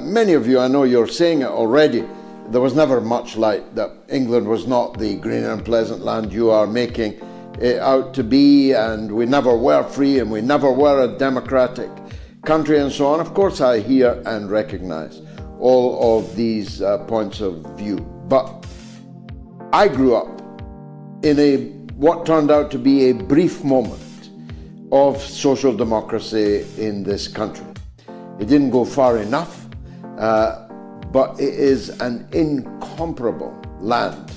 Many of you, I know you're saying it already, there was never much light, that England was not the green and pleasant land you are making it out to be, and we never were free, and we never were a democratic country, and so on. Of course, I hear and recognize all of these points of view. But I grew up in what turned out to be a brief moment of social democracy in this country. It didn't go far enough, but it is an incomparable land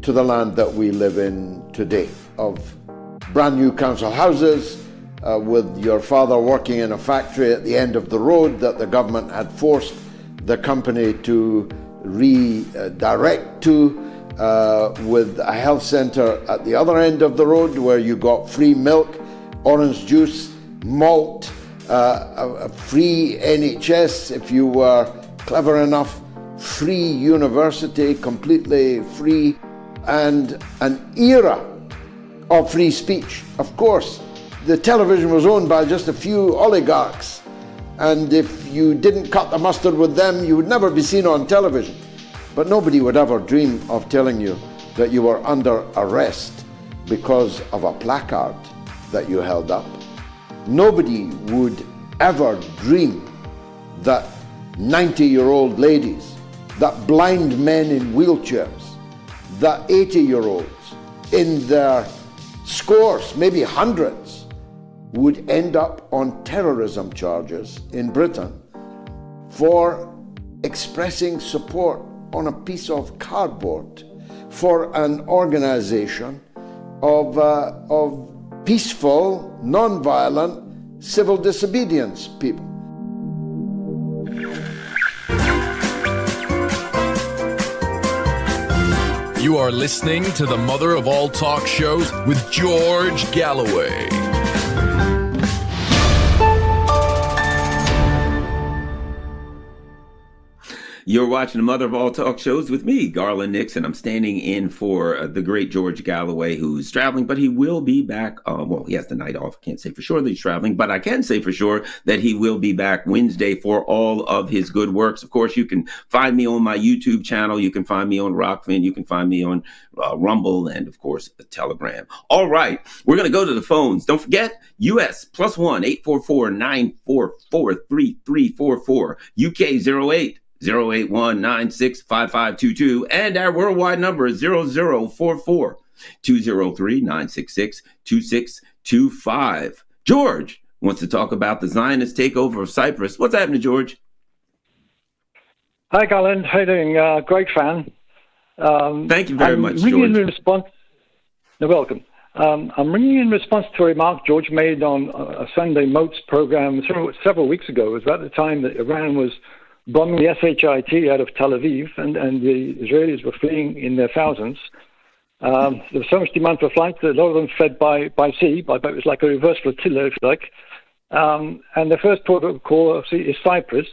to the land that we live in today, of brand new council houses, with your father working in a factory at the end of the road that the government had forced the company to redirect to, with a health centre at the other end of the road where you got free milk, orange juice, malt, a free NHS if you were clever enough, free university, completely free, and an era of free speech. Of course, the television was owned by just a few oligarchs, and if you didn't cut the mustard with them, you would never be seen on television. But nobody would ever dream of telling you that you were under arrest because of a placard that you held up. Nobody would ever dream that 90-year-old ladies, that blind men in wheelchairs, that 80-year-olds in their scores, maybe hundreds, would end up on terrorism charges in Britain for expressing support on a piece of cardboard for an organization of peaceful, non-violent, civil disobedience people. You are listening to the Mother of All Talk Shows with George Galloway. You're watching the Mother of All Talk Shows with me, Garland Nixon. I'm standing in for the great George Galloway, who's traveling, but he will be back. Well, he has the night off. I can't say for sure that he's traveling, but I can say for sure that he will be back Wednesday for all of his good works. Of course, you can find me on my YouTube channel. You can find me on Rockfin. You can find me on Rumble and, of course, Telegram. All right. We're going to go to the phones. Don't forget, US +1 844-944 3344, UK 08 081965522, and our worldwide number is 0044-203-966-2625. George wants to talk about the Zionist takeover of Cyprus. What's happening, George? Hi, Garland. How you doing? Great fan. Thank you very much, George. You're welcome. I'm ringing in response to a remark George made on a Sunday MOATS program several weeks ago. It was about the time that Iran was bombing the SHIT out of Tel Aviv, and the Israelis were fleeing in their thousands. There was so much demand for flights that a lot of them fled by sea, but it was like a reverse flotilla, if you like. And the first port of call, obviously, is Cyprus.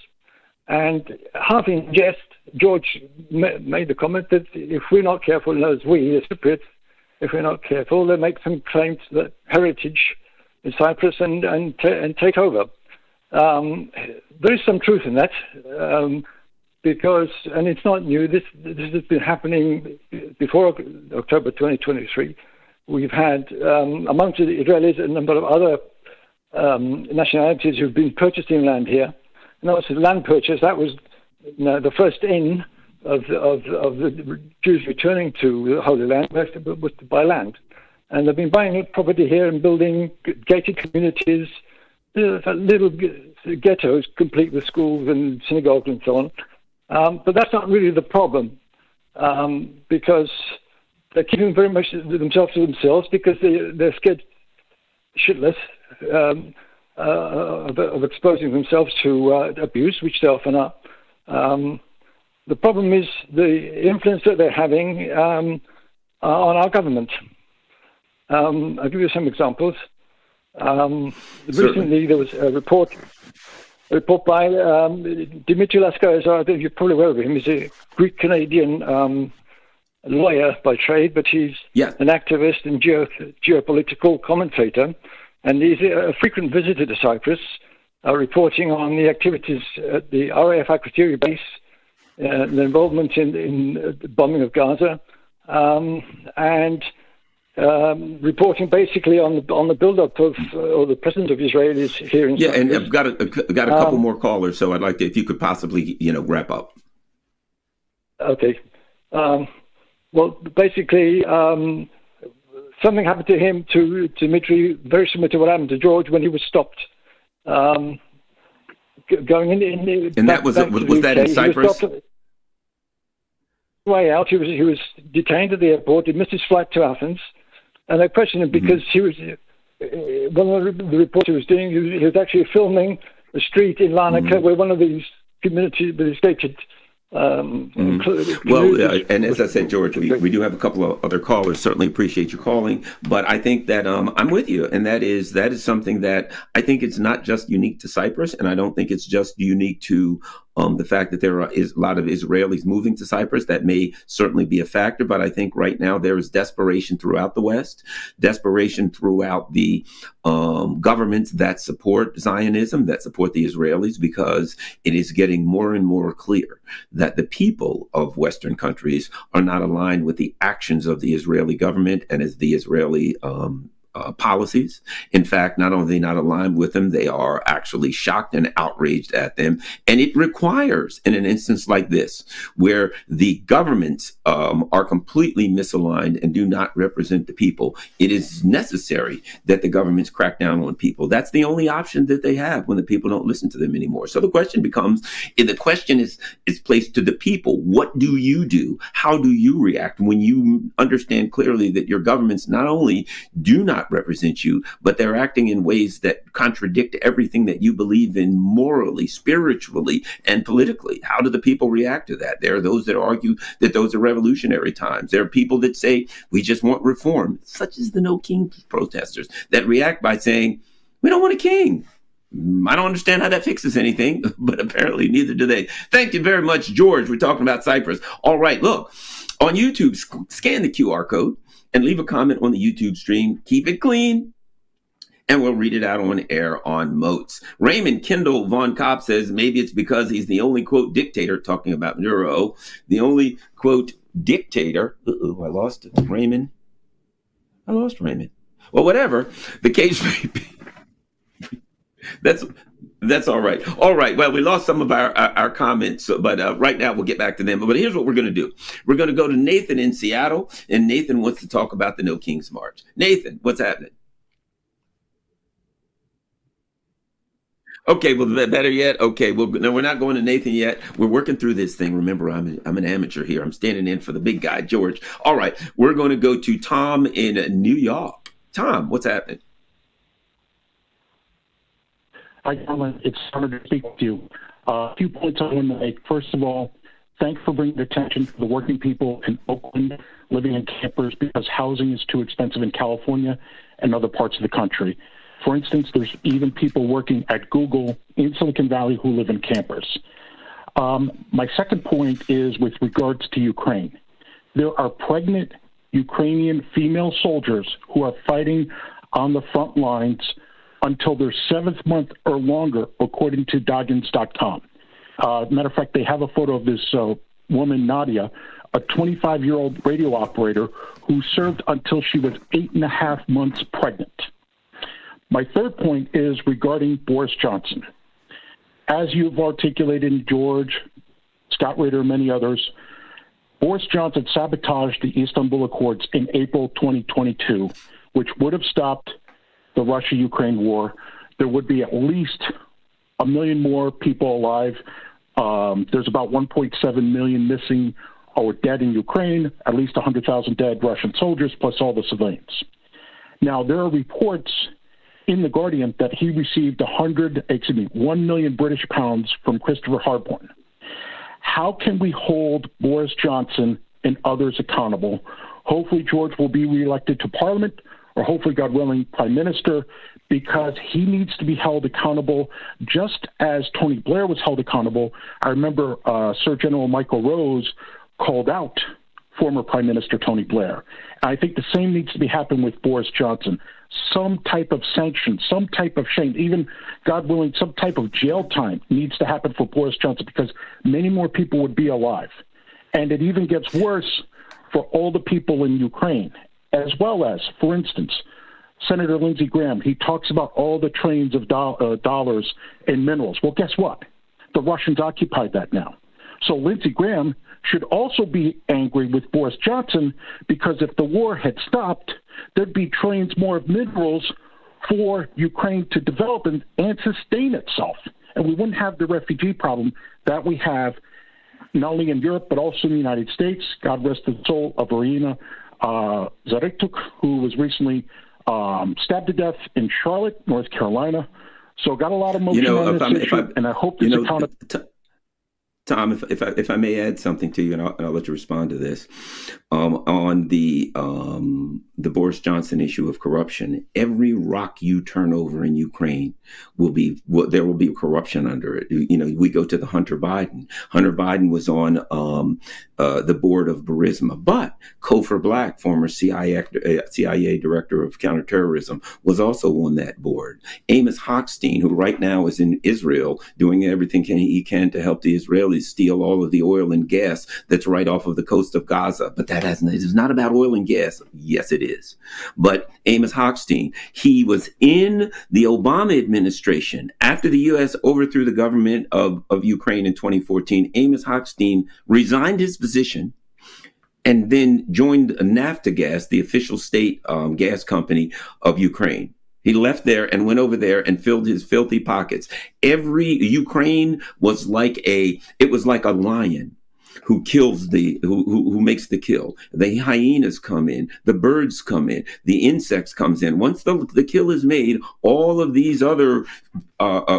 And half in jest, George made the comment that if we're not careful, and as we, the Cypriots, if we're not careful, they'll make some claims that heritage in Cyprus and take over. There is some truth in that, because, and it's not new, this has been happening before October 2023. We've had, amongst the Israelis, a number of other nationalities who've been purchasing land here. And that was land purchase, that was the first in, the Jews returning to the Holy Land was by land. And they've been buying property here and building gated communities, little ghettos complete with schools and synagogues and so on. But that's not really the problem, because they're keeping very much themselves to themselves because they're scared shitless of exposing themselves to abuse, which they often are. The problem is the influence that they're having on our government. I'll give you some examples. Recently, there was a report by Dimitri Laskarizar. I think you're probably aware of him. He's a Greek-Canadian lawyer by trade, but he's an activist and geopolitical commentator. And he's a frequent visitor to Cyprus, reporting on the activities at the RAF Akrotiri base, the involvement in the bombing of Gaza, and reporting basically on the build-up of or the presence of Israelis here in Cyprus. And I've got a couple more callers, so I'd like to, if you could possibly, wrap up. Okay. Well, basically, something happened to him, to Dmitry, very similar to what happened to George when he was stopped going in. And that was that in Cyprus? Way out, he was detained at the airport. He missed his flight to Athens, and they questioned him because he was one of the reports he was doing. He was actually filming the street in Larnaca where one of these communities, the gated. And as I said, George, we do have a couple of other callers. Certainly appreciate you calling, but I think that I'm with you, and that is something that I think it's not just unique to Cyprus, and I don't think it's just unique to the fact that there is a lot of Israelis moving to Cyprus. That may certainly be a factor, but I think right now there is desperation throughout the West, desperation throughout the governments that support Zionism, that support the Israelis, because it is getting more and more clear that the people of Western countries are not aligned with the actions of the Israeli government and as the Israeli policies. In fact, not only are they not aligned with them, they are actually shocked and outraged at them. And it requires, in an instance like this, where the governments are completely misaligned and do not represent the people, it is necessary that the governments crack down on people. That's the only option that they have when the people don't listen to them anymore. So the question becomes, the question is placed to the people. What do you do? How do you react when you understand clearly that your governments not only do not represent you, but they're acting in ways that contradict everything that you believe in morally, spiritually, and politically? How do the people react to that? There are those that argue that those are revolutionary times. There are people that say we just want reform, such as the No King protesters, that react by saying we don't want a king. I don't understand how that fixes anything, but apparently neither do they. Thank you very much, George. We're talking about Cyprus. All right, look, on YouTube, scan the QR code and leave a comment on the YouTube stream. Keep it clean, and we'll read it out on air on MOATS. Raymond Kendall Von Kopp says maybe it's because he's the only, quote, dictator, talking about Maduro, the only, quote, dictator. I lost Raymond. Well, whatever the case may be. That's all right. All right. Well, we lost some of our comments, but right now we'll get back to them. But here's what we're going to do. We're going to go to Nathan in Seattle, and Nathan wants to talk about the No Kings March. Nathan, what's happening? Okay, well, better yet. Okay, well, no, we're not going to Nathan yet. We're working through this thing. Remember, I'm an amateur here. I'm standing in for the big guy, George. All right, we're going to go to Tom in New York. Tom, what's happening? Hi, Garland. It's an honor to speak with you. A few points I want to make. First of all, thanks for bringing attention to the working people in Oakland living in campers because housing is too expensive in California and other parts of the country. For instance, there's even people working at Google in Silicon Valley who live in campers. My second point is with regards to Ukraine. There are pregnant Ukrainian female soldiers who are fighting on the front lines until their 7th month or longer, according to Doggins.com. Matter of fact, they have a photo of this woman, Nadia, a 25-year-old radio operator who served until she was 8.5 months pregnant. My third point is regarding Boris Johnson. As you've articulated, George, Scott Ritter, and many others, Boris Johnson sabotaged the Istanbul Accords in April 2022, which would have stopped the Russia-Ukraine war. There would be at least 1 million more people alive. There's about 1.7 million missing or dead in Ukraine, at least 100,000 dead Russian soldiers, plus all the civilians. Now, there are reports in The Guardian that he received 1 million British pounds from Christopher Harborne. How can we hold Boris Johnson and others accountable? Hopefully, George will be reelected to Parliament, or hopefully, God willing, Prime Minister, because he needs to be held accountable just as Tony Blair was held accountable. I remember Sir General Michael Rose called out former Prime Minister Tony Blair. And I think the same needs to be happening with Boris Johnson. Some type of sanction, some type of shame, even, God willing, some type of jail time needs to happen for Boris Johnson because many more people would be alive. And it even gets worse for all the people in Ukraine, as well as, for instance, Senator Lindsey Graham. He talks about all the trillions of dollars in minerals. Well, guess what? The Russians occupied that now. So Lindsey Graham should also be angry with Boris Johnson because if the war had stopped, there'd be trillions more of minerals for Ukraine to develop and sustain itself. And we wouldn't have the refugee problem that we have not only in Europe, but also in the United States. God rest the soul of Irina Zaretuk, who was recently stabbed to death in Charlotte, North Carolina. So got a lot of motion on this issue, and I hope this accountability. Tom, if I may add something to you, and I'll let you respond to this, on the Boris Johnson issue of corruption. Every rock you turn over in Ukraine there will be corruption under it. You know, we go to the Hunter Biden. Hunter Biden was on the board of Burisma, but Cofer Black, former CIA director of counterterrorism, was also on that board. Amos Hochstein, who right now is in Israel doing everything he can to help the Israelis steal all of the oil and gas that's right off of the coast of Gaza. But it is not about oil and gas. Yes, it is. But Amos Hochstein, he was in the Obama administration after the U.S. overthrew the government of Ukraine in 2014. Amos Hochstein resigned his position and then joined Naftogaz, the official state gas company of Ukraine. He left there and went over there and filled his filthy pockets. Ukraine was like a lion who kills who makes the kill. The hyenas come in, the birds come in, the insects comes in. Once the kill is made, all of these other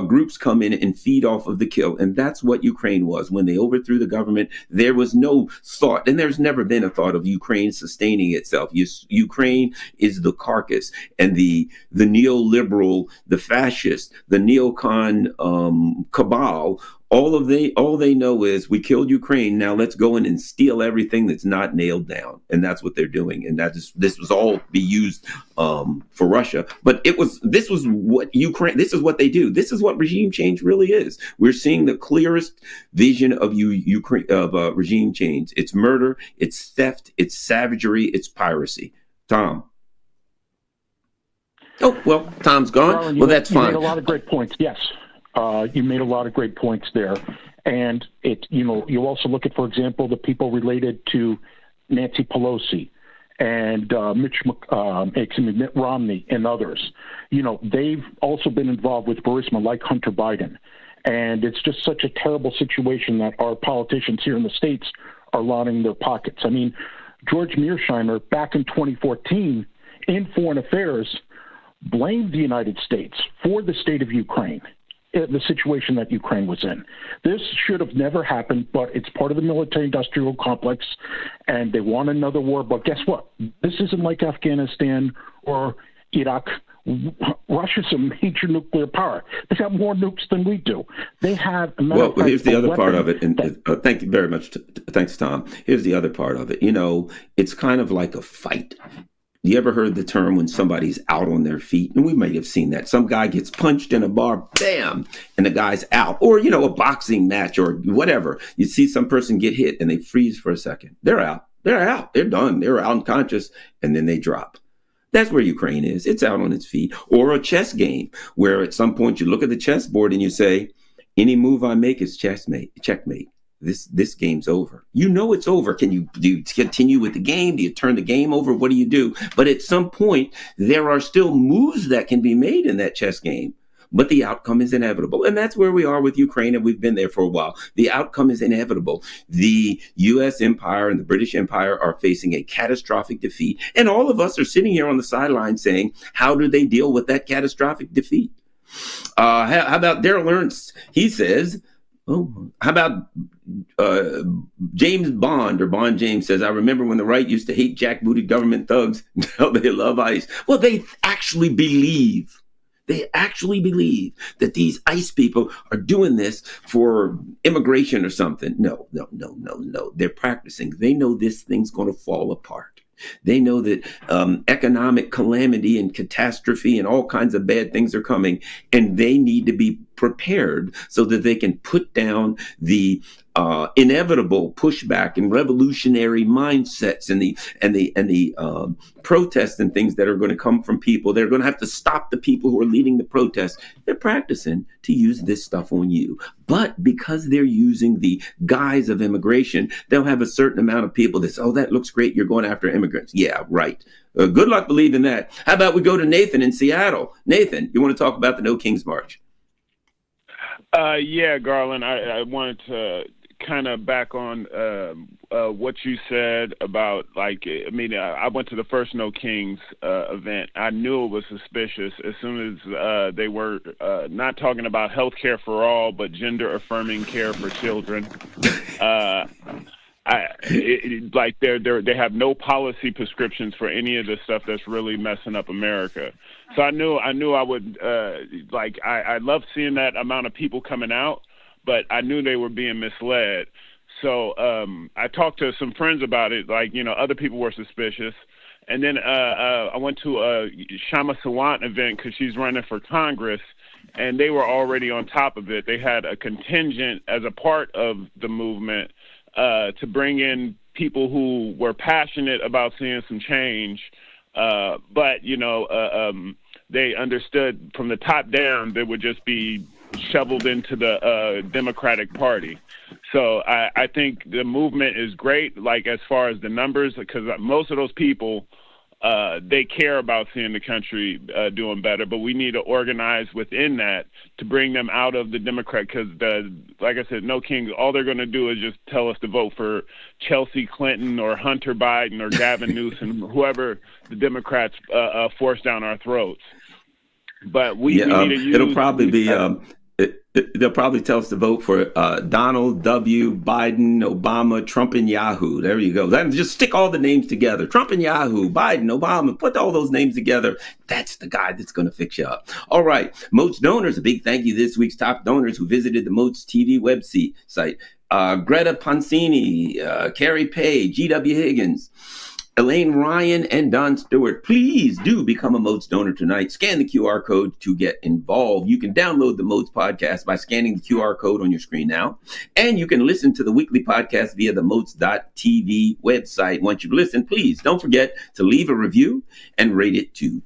groups come in and feed off of the kill. And that's what Ukraine was. When they overthrew the government, there was no thought, and there's never been a thought of Ukraine sustaining itself. Ukraine is the carcass, and the neoliberal, the fascist, the neocon cabal, all they know is we killed Ukraine. Now let's go in and steal everything that's not nailed down, and that's what they're doing. And this was all be used for Russia. But this was what Ukraine. This is what they do. This is what regime change really is. We're seeing the clearest vision of Ukraine of regime change. It's murder. It's theft. It's savagery. It's piracy. Tom. Oh well, Tom's gone. Garland, well, that's fine. You made a lot of great points. Yes. You made a lot of great points there. And you also look at, for example, the people related to Nancy Pelosi and Mitt Romney and others. They've also been involved with Burisma, like Hunter Biden. And it's just such a terrible situation that our politicians here in the States are lining their pockets. I mean, George Mearsheimer, back in 2014, in Foreign Affairs, blamed the United States for the state of Ukraine, the situation that Ukraine was in. This should have never happened, but it's part of the military-industrial complex, and they want another war. But guess what? This isn't like Afghanistan or Iraq. Russia's a major nuclear power. They have more nukes than we do. They have. Here's the other part of it, and thank you very much. Thanks, Tom. Here's the other part of it. It's kind of like a fight. You ever heard the term when somebody's out on their feet? And we might have seen that. Some guy gets punched in a bar, bam, and the guy's out. Or, a boxing match or whatever. You see some person get hit and they freeze for a second. They're out. They're done. They're unconscious, and then they drop. That's where Ukraine is. It's out on its feet. Or a chess game where at some point you look at the chessboard and you say, any move I make is checkmate. this game's over. You know it's over. Do you continue with the game? Do you turn the game over? What do you do? But at some point, there are still moves that can be made in that chess game. But the outcome is inevitable. And that's where we are with Ukraine, and we've been there for a while. The outcome is inevitable. The U.S. empire and the British Empire are facing a catastrophic defeat. And all of us are sitting here on the sideline saying, how do they deal with that catastrophic defeat? How about Daryl Ernst? He says, how about James Bond, or Bond James says, I remember when the right used to hate jackbooted government thugs. Now they love ICE. Well, they actually believe that these ICE people are doing this for immigration or something. No. They're practicing. They know this thing's going to fall apart. They know that economic calamity and catastrophe and all kinds of bad things are coming, and they need to be prepared so that they can put down the inevitable pushback and revolutionary mindsets and the protests and things that are going to come from people. They're going to have to stop the people who are leading the protests. They're practicing to use this stuff on you. But because they're using the guise of immigration, they'll have a certain amount of people that say, oh, that looks great. You're going after immigrants. Yeah, right. Good luck believing that. How about we go to Nathan in Seattle? Nathan, you want to talk about the No Kings March? Yeah, Garland, I wanted to kind of back on what you said about, I went to the first No Kings event. I knew it was suspicious as soon as they were not talking about health care for all, but gender affirming care for children. They have no policy prescriptions for any of the stuff that's really messing up America. So I knew I would I love seeing that amount of people coming out, but I knew they were being misled. So I talked to some friends about it. Other people were suspicious. And then I went to a Shama Sawant event because she's running for Congress, and they were already on top of it. They had a contingent as a part of the movement to bring in people who were passionate about seeing some change. But they understood from the top down they would just be shoveled into the Democratic Party. So I think the movement is great, as far as the numbers, because most of those people, they care about seeing the country doing better, but we need to organize within that to bring them out of the Democrat, because like I said, No Kings, all they're going to do is just tell us to vote for Chelsea Clinton or Hunter Biden or Gavin Newsom, whoever the Democrats force down our throats. But we need to use... It'll probably be... They'll probably tell us to vote for Donald W. Biden, Obama, Trump, and Yahoo. There you go. Just stick all the names together. Trump and Yahoo, Biden, Obama, put all those names together. That's the guy that's going to fix you up. All right. MOATS donors, a big thank you to this week's top donors who visited the MOATS TV website. Greta Pansini, Carrie Pay, G.W. Higgins, Elaine Ryan, and Don Stewart. Please do become a MOATS donor tonight. Scan the QR code to get involved. You can download the MOATS podcast by scanning the QR code on your screen now. And you can listen to the weekly podcast via the MOATS.tv website. Once you've listened, please don't forget to leave a review and rate it too.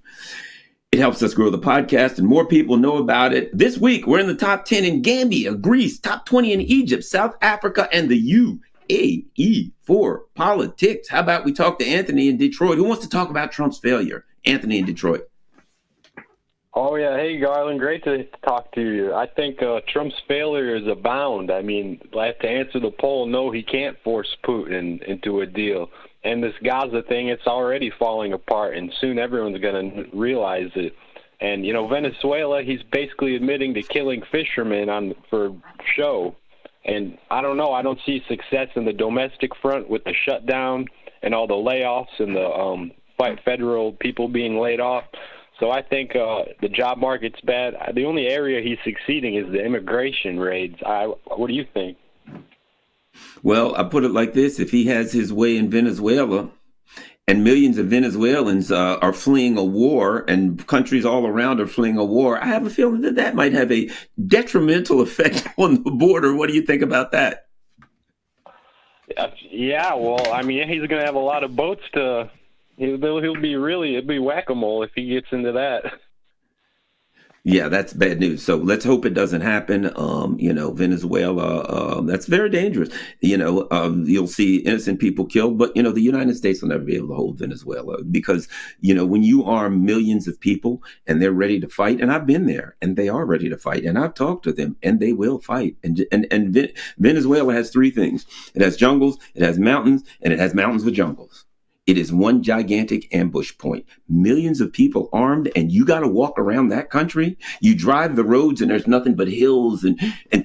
It helps us grow the podcast and more people know about it. This week, we're in the top 10 in Gambia, Greece, top 20 in Egypt, South Africa, and the UAE for politics. How about we talk to Anthony in Detroit? Who wants to talk about Trump's failure? Anthony in Detroit. Oh, yeah. Hey, Garland. Great to talk to you. I think Trump's failure is abound. I mean, I have to answer the poll. No, he can't force Putin into a deal. And this Gaza thing, it's already falling apart, and soon everyone's going to realize it. And, Venezuela, he's basically admitting to killing fishermen for show. And I don't know. I don't see success in the domestic front with the shutdown and all the layoffs and the federal people being laid off. So I think the job market's bad. The only area he's succeeding is the immigration raids. What do you think? Well, I put it like this. If he has his way in Venezuela and millions of Venezuelans are fleeing a war and countries all around are fleeing a war, I have a feeling that might have a detrimental effect on the border. What do you think about that? Yeah, well, I mean, he's going to have a lot of boats it'll be whack-a-mole if he gets into that. Yeah, that's bad news. So let's hope it doesn't happen. Venezuela, that's very dangerous. You'll see innocent people killed, but, the United States will never be able to hold Venezuela because, when you arm millions of people and they're ready to fight, and I've been there and they are ready to fight and I've talked to them and they will fight. And Venezuela has three things. It has jungles, it has mountains, and it has mountains with jungles. It is one gigantic ambush point. Millions of people armed, and you got to walk around that country. You drive the roads, and there's nothing but hills and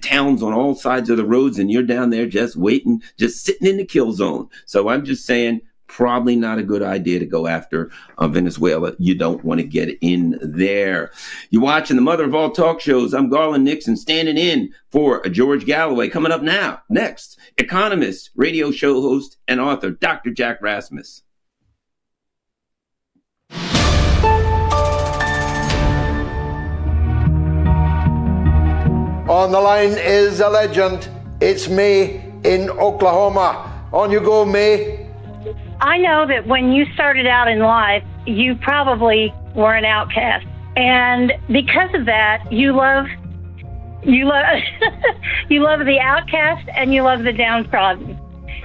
towns on all sides of the roads, and you're down there just waiting, just sitting in the kill zone. So I'm just saying, probably not a good idea to go after Venezuela. You don't want to get in there. You're watching the mother of all talk shows. I'm Garland Nixon, standing in for George Galloway. Coming up next, economist, radio show host, and author, Dr. Jack Rasmus. On the line is a legend. It's May in Oklahoma. On you go, May. I know that when you started out in life, you probably were an outcast. And because of that, you love you love the outcast and you love the downtrodden.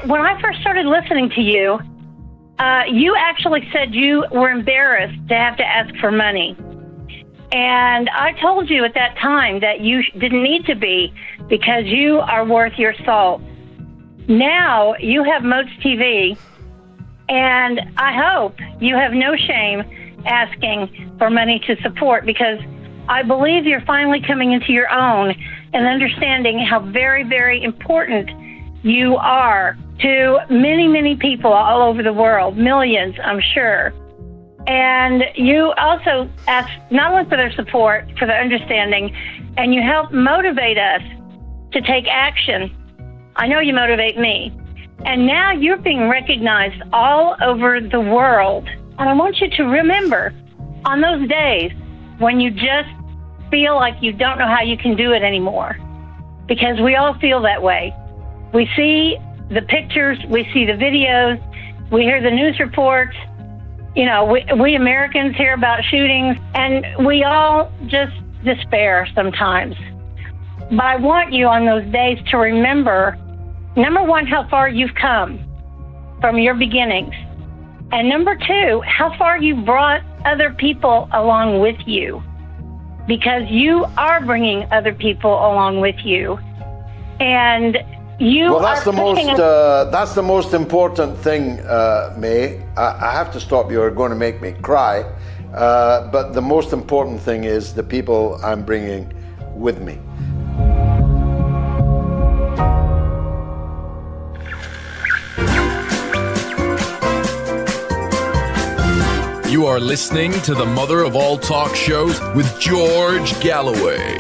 When I first started listening to you, you actually said you were embarrassed to have to ask for money. And I told you at that time that you didn't need to be because you are worth your salt. Now you have MOATS TV, and I hope you have no shame asking for money to support, because I believe you're finally coming into your own and understanding how very, very important you are to many, many people all over the world, millions, I'm sure. And you also ask not only for their support, for their understanding, and you help motivate us to take action. I know you motivate me. And now you're being recognized all over the world. And I want you to remember, on those days when you just feel like you don't know how you can do it anymore, because we all feel that way. We see the pictures, we see the videos, we hear the news reports. We Americans hear about shootings, and we all just despair sometimes. But I want you on those days to remember, number one, how far you've come from your beginnings. And number two, how far you brought other people along with you. Because you are bringing other people along with you. And that's the most important thing, May. I have to stop you. You're going to make me cry. But the most important thing is the people I'm bringing with me. You are listening to the mother of all talk shows with George Galloway.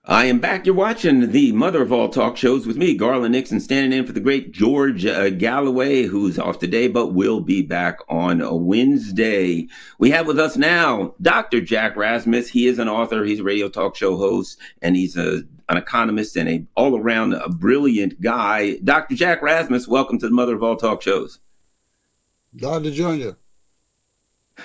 I am back. You're watching the mother of all talk shows with me, Garland Nixon, standing in for the great George Galloway, who's off today, but will be back on a Wednesday. We have with us now Dr. Jack Rasmus. He is an author, he's a radio talk show host, and he's an economist and an all-around brilliant guy. Dr. Jack Rasmus, welcome to the mother of all talk shows. Glad to join you.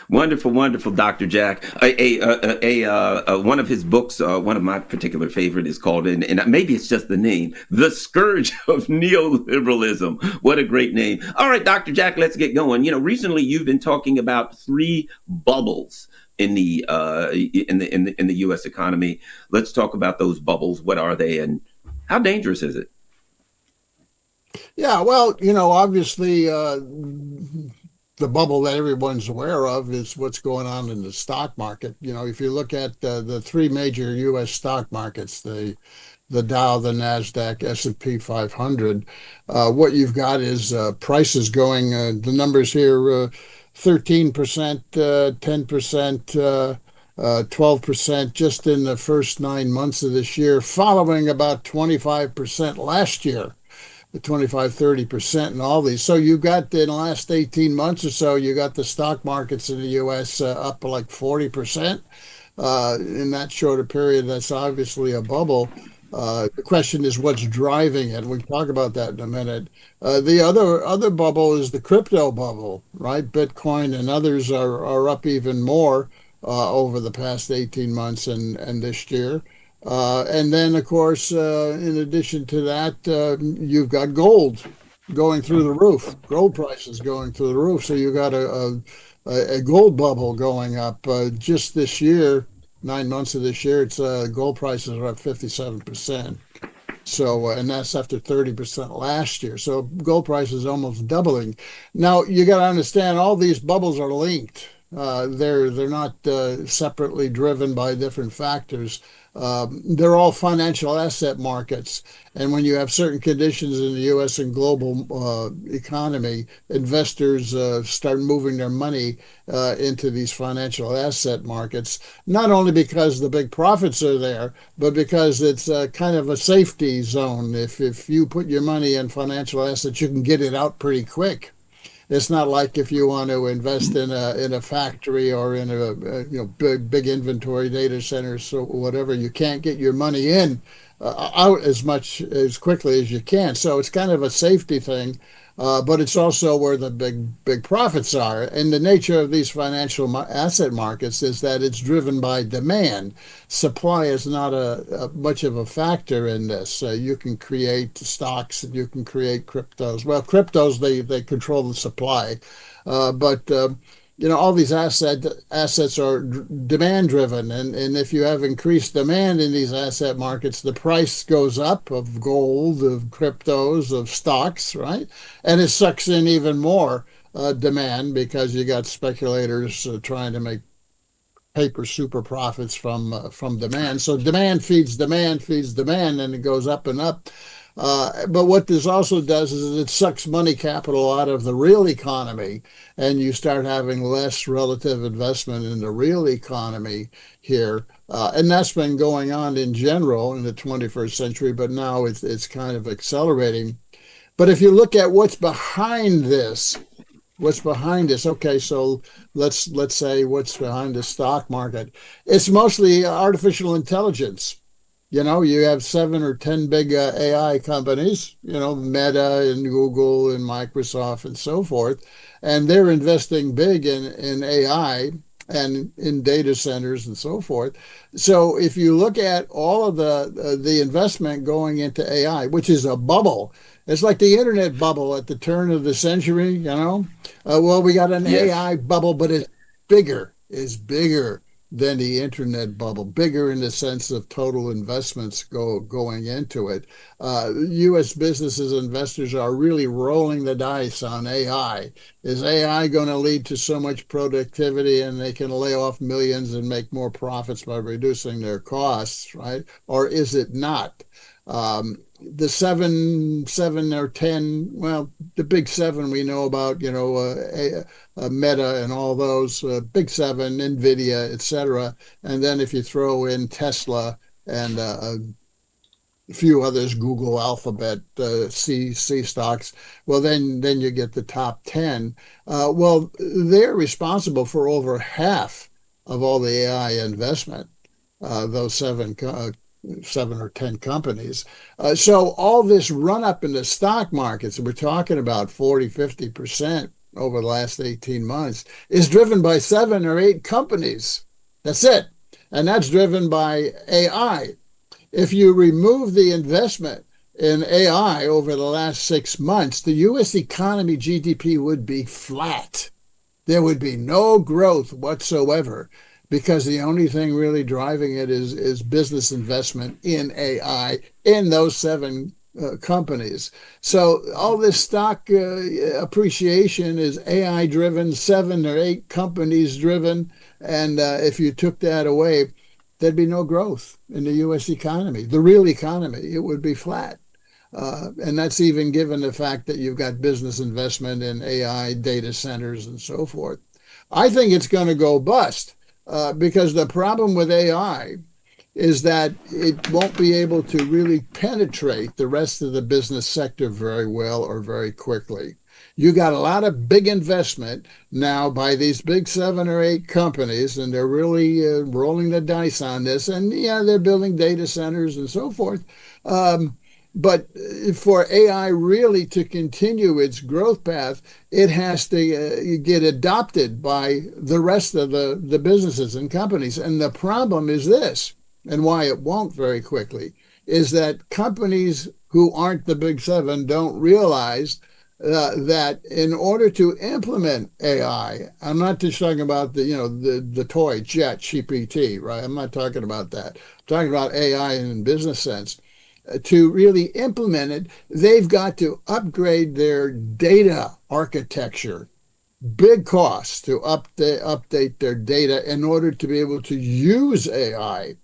Wonderful, wonderful, Dr. Jack. One of his books, one of my particular favorite, is called, and maybe it's just the name, The Scourge of Neoliberalism. What a great name. All right, Dr. Jack, let's get going. Recently you've been talking about three bubbles in the U.S. economy. Let's talk about those bubbles. What are they, and how dangerous is it? Yeah, well, obviously, the bubble that everyone's aware of is what's going on in the stock market. If you look at the three major U.S. stock markets, the Dow, the NASDAQ, S&P 500, what you've got is prices going, the numbers here, 13%, 10%, 12% just in the first 9 months of this year, following about 25% last year. The 25-30% and all these. So you got in the last 18 months or so, you got the stock markets in the U.S. Up like 40% in that shorter period. That's obviously a bubble. The question is what's driving it. We'll talk about that in a minute. The other bubble is the crypto bubble, right? Bitcoin and others are up even more over the past 18 months and this year. And then, of course, in addition to that, you've got gold going through the roof, gold prices going through the roof. So you got a gold bubble going up just this year. 9 months of this year, it's gold prices are up 57%. So, and that's after 30% last year. So gold price is almost doubling. Now you got to understand all these bubbles are linked. They're not separately driven by different factors. They're all financial asset markets. And when you have certain conditions in the U.S. and global economy, investors start moving their money into these financial asset markets, not only because the big profits are there, but because it's kind of a safety zone. If you put your money in financial assets, you can get it out pretty quick. It's not like if you want to invest in a factory or in a big inventory data centers, so whatever, you can't get your money in out as quickly as you can. So it's kind of a safety thing, but it's also where the big profits are. And the nature of these financial asset markets is that it's driven by demand. Supply is not much of a factor in this. You can create stocks and you can create cryptos. Well, cryptos, they control the supply, but all these assets are demand driven, and if you have increased demand in these asset markets, the price goes up of gold, of cryptos, of stocks, right? And it sucks in even more demand because you got speculators trying to make paper super profits from demand. So demand feeds demand feeds demand, and it goes up and up. But what this also does is it sucks money capital out of the real economy, and you start having less relative investment in the real economy here. And that's been going on in general in the 21st century, but now it's kind of accelerating. But if you look at what's behind this, okay, so let's say what's behind the stock market. It's mostly artificial intelligence. You have 7 or 10 big AI companies, Meta and Google and Microsoft and so forth, and they're investing big in AI and in data centers and so forth. So if you look at all of the investment going into AI, which is a bubble, it's like the internet bubble at the turn of the century, well, we got an AI bubble, but it's bigger than the internet bubble, bigger in the sense of total investments going into it. U.S. businesses, investors are really rolling the dice on AI. Is AI going to lead to so much productivity and they can lay off millions and make more profits by reducing their costs, right? Or is it not? The seven or 10, well, the big 7 we know about, Meta and all those, big 7, NVIDIA, etc. And then if you throw in Tesla and a few others, Google, Alphabet, C stocks, well, then you get the top 10. Well, they're responsible for over half of all the AI investment, those 7 or 10 companies. So all this run up in the stock markets, we're talking about 40, 50% over the last 18 months, is driven by 7 or 8 companies. That's it. And that's driven by AI. If you remove the investment in AI over the last 6 months, the U.S. economy GDP would be flat. There would be no growth whatsoever, because the only thing really driving it is business investment in AI in those 7 companies. So all this stock appreciation is AI driven, 7 or 8 companies driven. And if you took that away, there'd be no growth in the U.S. economy, the real economy. It would be flat. And that's even given the fact that you've got business investment in AI, data centers, and so forth. I think it's going to go bust. Because the problem with AI is that it won't be able to really penetrate the rest of the business sector very well or very quickly. You got a lot of big investment now by these big 7 or 8 companies, and they're really rolling the dice on this. And yeah, they're building data centers and so forth. But for AI really to continue its growth path, it has to get adopted by the rest of the businesses and companies. And the problem is this, and why it won't very quickly, is that companies who aren't the big 7 don't realize that in order to implement AI, I'm not just talking about the toy ChatGPT, right? I'm not talking about that. I'm talking about AI in business sense. To really implement it, they've got to upgrade their data architecture. Big costs to update their data in order to be able to use AI.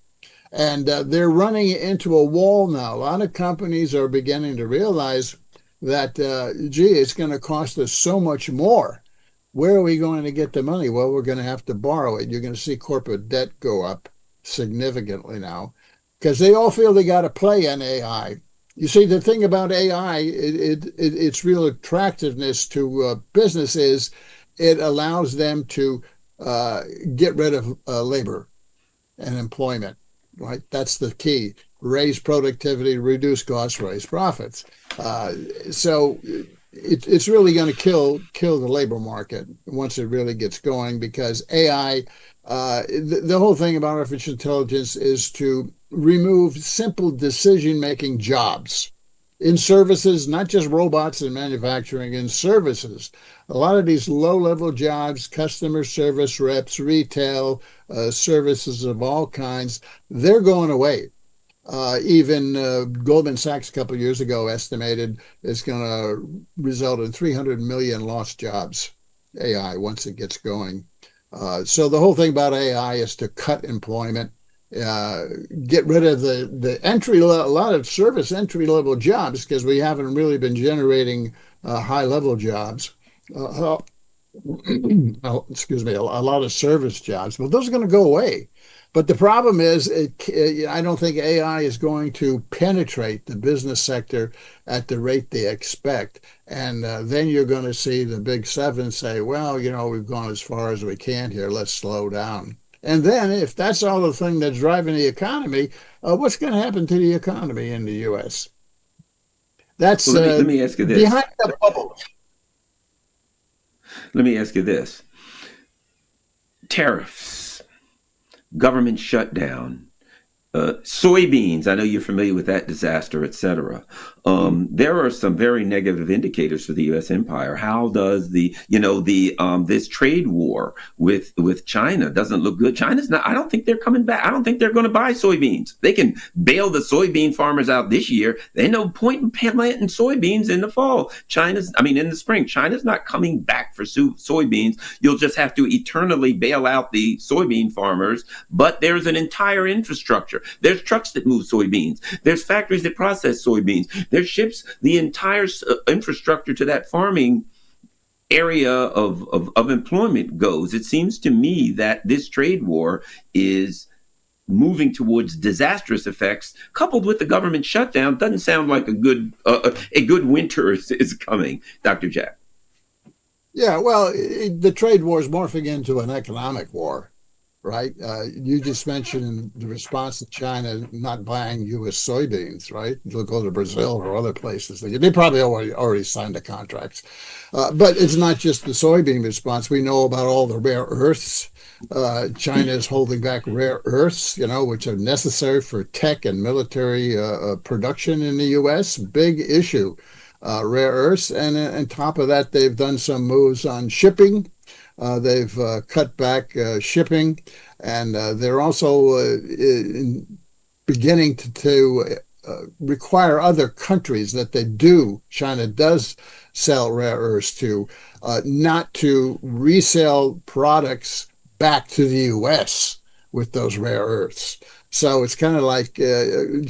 And they're running into a wall now. A lot of companies are beginning to realize that, it's going to cost us so much more. Where are we going to get the money? Well, we're going to have to borrow it. You're going to see corporate debt go up significantly now, because they all feel they got to play in AI. You see, the thing about AI, its real attractiveness to business is it allows them to get rid of labor and employment, right? That's the key. Raise productivity, reduce costs, raise profits. So it's really going to kill the labor market once it really gets going, because AI, the whole thing about artificial intelligence is to remove simple decision-making jobs in services, not just robots in manufacturing, in services. A lot of these low-level jobs, customer service reps, retail, services of all kinds, they're going away. Even Goldman Sachs a couple of years ago estimated it's going to result in 300 million lost jobs, AI, once it gets going. So the whole thing about AI is to cut employment, get rid of the a lot of service entry-level jobs, because we haven't really been generating high-level jobs. Excuse me, a lot of service jobs, but those are going to go away. But the problem is, I don't think AI is going to penetrate the business sector at the rate they expect. And then you're going to see the big 7 say, well, we've gone as far as we can here. Let's slow down. And then if that's all the thing that's driving the economy, what's going to happen to the economy in the U.S.? That's let me ask you this. Behind the bubble. Let me ask you this. Tariffs, government shutdown, soybeans. I know you're familiar with that disaster, et cetera. There are some very negative indicators for the U.S. empire. How does this trade war with China doesn't look good? China's not. I don't think they're coming back. I don't think they're going to buy soybeans. They can bail the soybean farmers out this year. They no point in planting soybeans in the fall. In the spring. China's not coming back for soybeans. You'll just have to eternally bail out the soybean farmers. But there's an entire infrastructure. There's trucks that move soybeans. There's factories that process soybeans. There's ships. The entire infrastructure to that farming area of employment goes. It seems to me that this trade war is moving towards disastrous effects, coupled with the government shutdown. Doesn't sound like a good winter is coming, Dr. Jack. Yeah, well, the trade war is morphing into an economic war. Right? You just mentioned the response to China not buying U.S. soybeans, right? They'll go to Brazil or other places. They probably already signed the contracts. But it's not just the soybean response. We know about all the rare earths. China is holding back rare earths, which are necessary for tech and military production in the U.S. Big issue, rare earths. And on top of that, they've done some moves on shipping. They've cut back shipping, and they're also beginning to require other countries that China does sell rare earths to, not to resell products back to the U.S. with those rare earths. So it's kind of like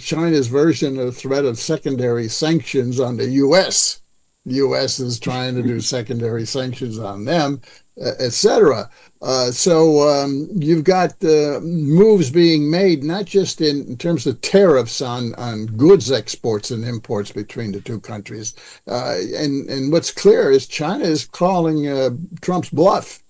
China's version of the threat of secondary sanctions on the U.S. The U.S. is trying to do secondary sanctions on them. etc. You've got moves being made, not just in terms of tariffs on goods exports and imports between the two countries. And what's clear is China is calling Trump's bluff,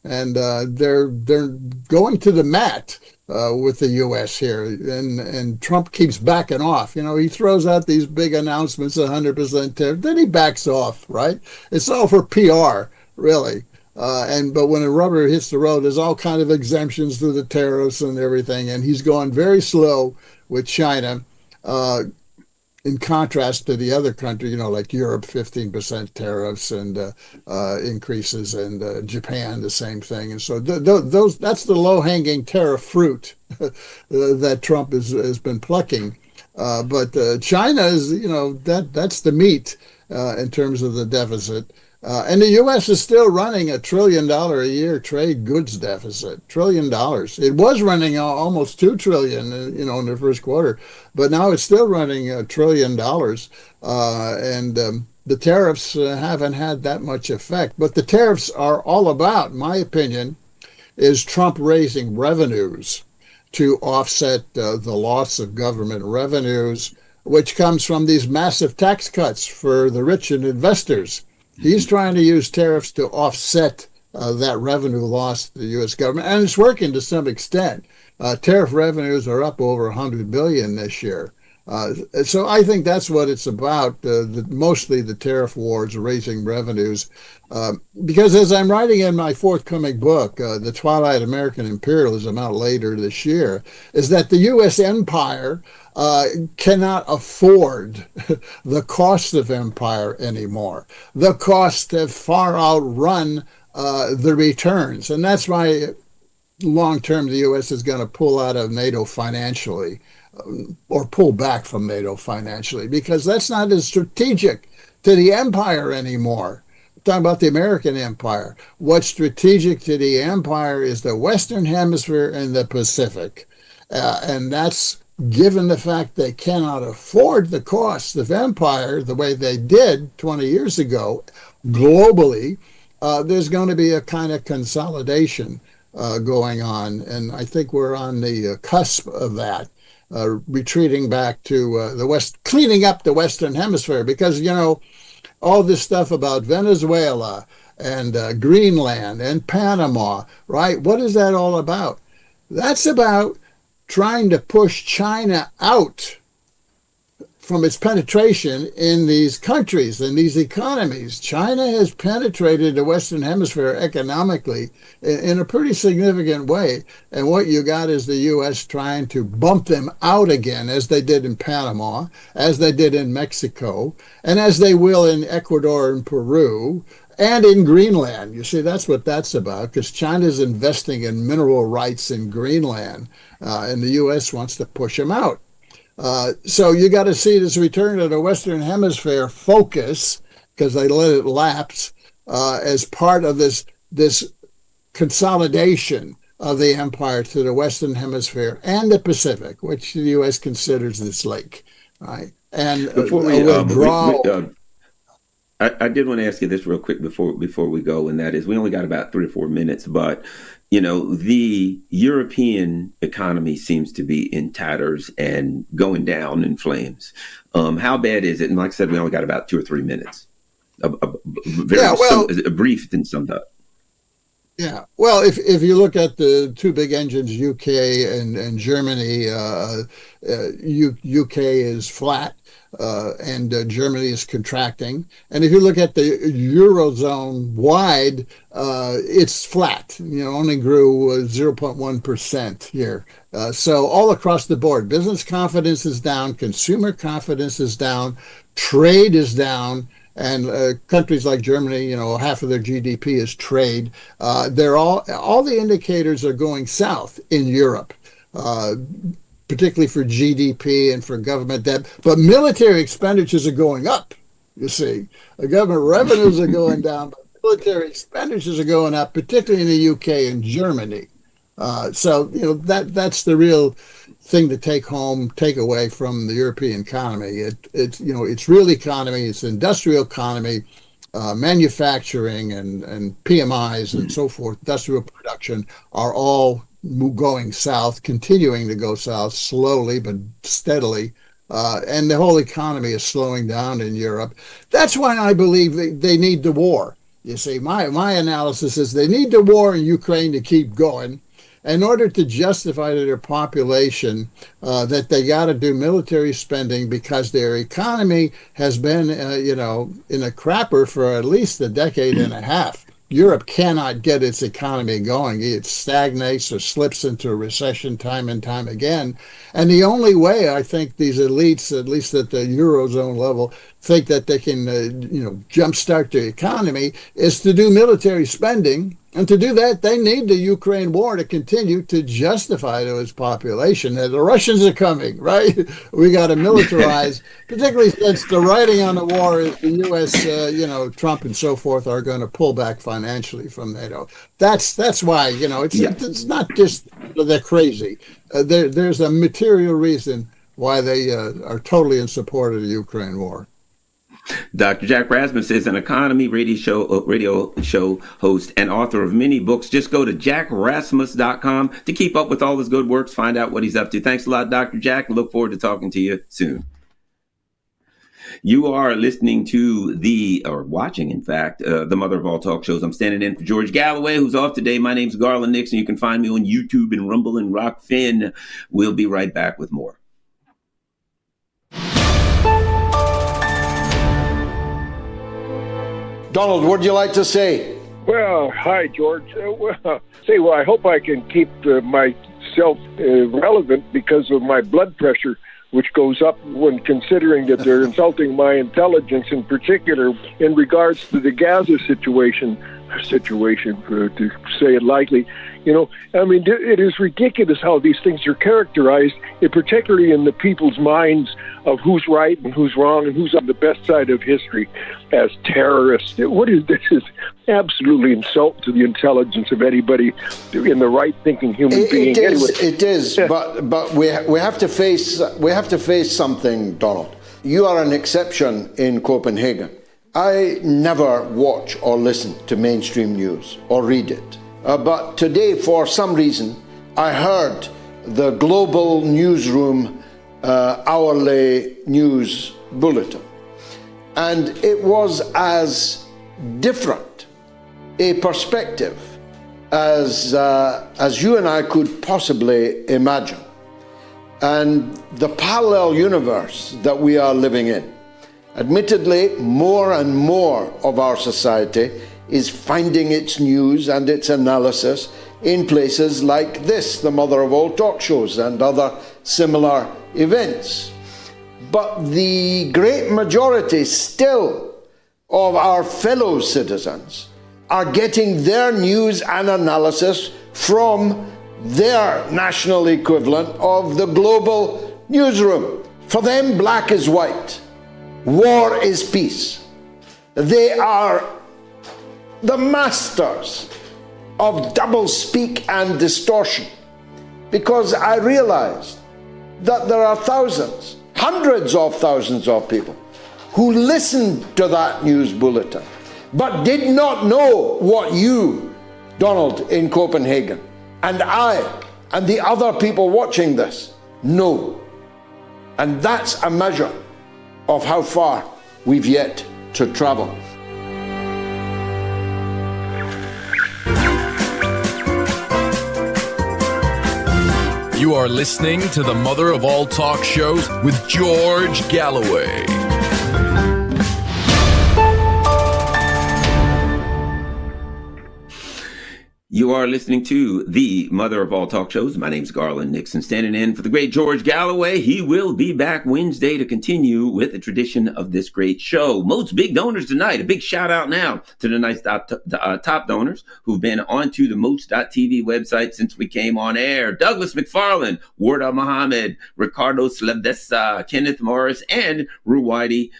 and they're going to the mat with the U.S. here, and Trump keeps backing off. He throws out these big announcements, 100% tariff, then he backs off, right? It's all for PR, really. But when the rubber hits the road, there's all kind of exemptions to the tariffs and everything, and he's going very slow with China, in contrast to the other country, like Europe, 15% tariffs and increases, and Japan, the same thing. And so that's the low-hanging tariff fruit that Trump has been plucking. But China is, that's the meat in terms of the deficit. And the U.S. is still running $1 trillion a year trade goods deficit. $1 trillion. It was running almost $2 trillion, in the first quarter, but now it's still running $1 trillion. And the tariffs haven't had that much effect. But the tariffs are all about, in my opinion, is Trump raising revenues to offset the loss of government revenues, which comes from these massive tax cuts for the rich and investors. He's trying to use tariffs to offset that revenue loss to the U.S. government, and it's working to some extent. Tariff revenues are up over $100 billion this year. So I think that's what it's about, mostly the tariff wars, raising revenues. Because as I'm writing in my forthcoming book, The Twilight American Imperialism, out later this year, is that the U.S. empire cannot afford the cost of empire anymore. The costs have far outrun the returns. And that's why long term the U.S. is going to pull out of NATO financially, or pull back from NATO financially, because that's not as strategic to the empire anymore. I'm talking about the American empire. What's strategic to the empire is the Western Hemisphere and the Pacific. And that's given the fact they cannot afford the cost of empire the way they did 20 years ago globally. There's going to be a kind of consolidation going on. And I think we're on the cusp of that. Retreating back to the West, cleaning up the Western Hemisphere, because, all this stuff about Venezuela and Greenland and Panama, right? What is that all about? That's about trying to push China out from its penetration in these countries and these economies. China has penetrated the Western Hemisphere economically in a pretty significant way. And what you got is the U.S. trying to bump them out again, as they did in Panama, as they did in Mexico, and as they will in Ecuador and Peru, and in Greenland. You see, that's what that's about, because China's investing in mineral rights in Greenland, and the U.S. wants to push them out. So you got to see this return to the Western Hemisphere focus, because they let it lapse, as part of this consolidation of the empire to the Western Hemisphere and the Pacific, which the U.S. considers this lake, right? And before we withdrawal. I did want to ask you this real quick before we go, and that is, we only got about 3 or 4 minutes, but the European economy seems to be in tatters and going down in flames. How bad is it? And like I said, we only got about 2 or 3 minutes. A brief and summed up. Yeah, well, if you look at the two big engines, UK and Germany, UK is flat. And Germany is contracting. And if you look at the Eurozone wide, it's flat, only grew 0.1% here. So all across the board, business confidence is down, consumer confidence is down, trade is down. And countries like Germany, half of their GDP is trade. They're all the indicators are going south in Europe. Particularly for GDP and for government debt, but military expenditures are going up. You see, the government revenues are going down, but military expenditures are going up, particularly in the UK and Germany. So that's the real thing to take away from the European economy. It's real economy, it's industrial economy, manufacturing and PMIs and so forth, industrial production, are all going south, continuing to go south slowly but steadily. And the whole economy is slowing down in Europe. That's why I believe they need the war. You see, my analysis is they need the war in Ukraine to keep going in order to justify to their population that they got to do military spending, because their economy has been, in a crapper for at least a decade and a half. Europe cannot get its economy going. It stagnates or slips into a recession time and time again. And the only way I think these elites, at least at the Eurozone level, think that they can, jumpstart the economy is to do military spending. And to do that, they need the Ukraine war to continue to justify to its population that the Russians are coming, right? We got to militarize, particularly since the writing on the war is the U.S., Trump and so forth are going to pull back financially from NATO. That's why, it's not just they're crazy. There's a material reason why they are totally in support of the Ukraine war. Dr. Jack Rasmus is an economy radio show host and author of many books. Just go to jackrasmus.com to keep up with all his good works, find out what he's up to. Thanks a lot, Dr. Jack, and look forward to talking to you soon. You are listening to watching, in fact, the mother of all talk shows. I'm standing in for George Galloway, who's off today. My name's Garland Nixon. You can find me on YouTube and Rumble and Rockfin. We'll be right back with more. Donald, what would you like to say? Well, hi, George. I hope I can keep myself relevant because of my blood pressure, which goes up when considering that they're insulting my intelligence, in particular in regards to the Gaza situation, to say it lightly. It is ridiculous how these things are characterized, particularly in the people's minds of who's right and who's wrong and who's on the best side of history, as terrorists. What is this? Is absolutely insult to the intelligence of anybody in the right thinking human being. It is. But we have to face something, Donald. You are an exception in Copenhagen. I never watch or listen to mainstream news or read it. But today, for some reason, I heard the global newsroom hourly news bulletin. And it was as different a perspective as you and I could possibly imagine. And the parallel universe that we are living in. Admittedly, more and more of our society is finding its news and its analysis in places like this, the mother of all talk shows, and other similar events. But the great majority still of our fellow citizens are getting their news and analysis from their national equivalent of the global newsroom. For them, black is white. War is peace. They are the masters of doublespeak and distortion, because I realized that there are thousands, hundreds of thousands of people who listened to that news bulletin but did not know what you, Donald, in Copenhagen, and I, and the other people watching this know. And that's a measure of how far we've yet to travel. You are listening to the mother of all talk shows with George Galloway. You are listening to the mother of all talk shows. My name's Garland Nixon, standing in for the great George Galloway. He will be back Wednesday to continue with the tradition of this great show. MOATS big donors tonight. A big shout out now to the nice top donors who've been onto the MOATS.tv website since we came on air. Douglas McFarland, Warda Mohammed, Ricardo Slavdesa, Kenneth Morris, and Ruwaidi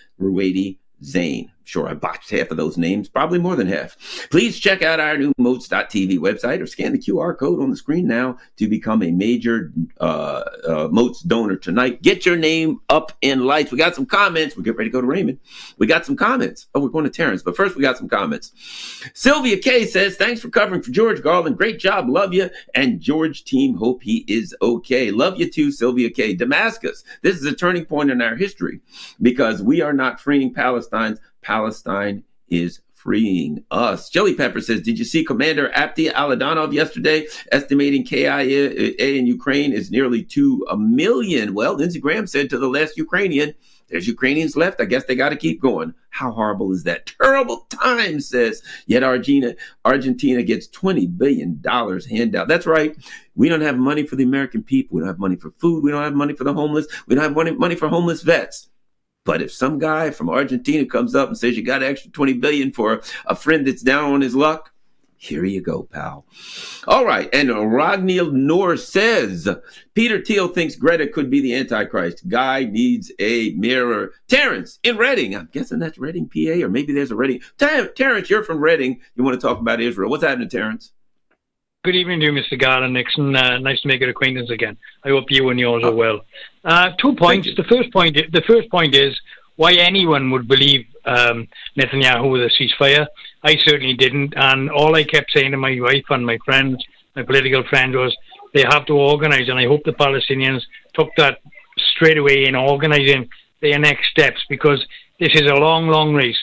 Zain. sure I botched half of those names, probably more than half. Please check out our new MOATS.tv website or scan the QR code on the screen now to become a major MOATS donor tonight. Get your name up in lights. We got some comments. We're getting ready to go to Raymond. We got some comments. Oh, we're going to Terrence, but first we got some comments. Sylvia K says, thanks for covering for George Garland. Great job. Love you. And George team, hope he is okay. Love you too, Sylvia K. Damascus, this is a turning point in our history because we are not freeing Palestine. Palestine is freeing us. Jelly Pepper says, did you see Commander Abdi Aladanov yesterday estimating KIA in Ukraine is nearly 2 million? Well, Lindsey Graham said to the last Ukrainian, there's Ukrainians left. I guess they got to keep going. How horrible is that? Terrible time, says. Yet Argentina gets $20 billion handout. That's right. We don't have money for the American people. We don't have money for food. We don't have money for the homeless. We don't have money for homeless vets. But if some guy from Argentina comes up and says you got an extra $20 billion for a friend that's down on his luck, here you go, pal. All right. And Ragnil Noor says, Peter Thiel thinks Greta could be the Antichrist. Guy needs a mirror. Terrence in Reading. I'm guessing that's Reading, PA, or maybe there's a Reading. Terrence, you're from Reading. You want to talk about Israel. What's happening, Terrence? Good evening to you, Mr. Garland Nixon. Nice to make your acquaintance again. I hope you and yours are well. 2 points. The first point is why anyone would believe Netanyahu with a ceasefire. I certainly didn't, and all I kept saying to my wife and my friends, my political friends, was they have to organize, and I hope the Palestinians took that straight away in organizing their next steps, because this is a long, long race.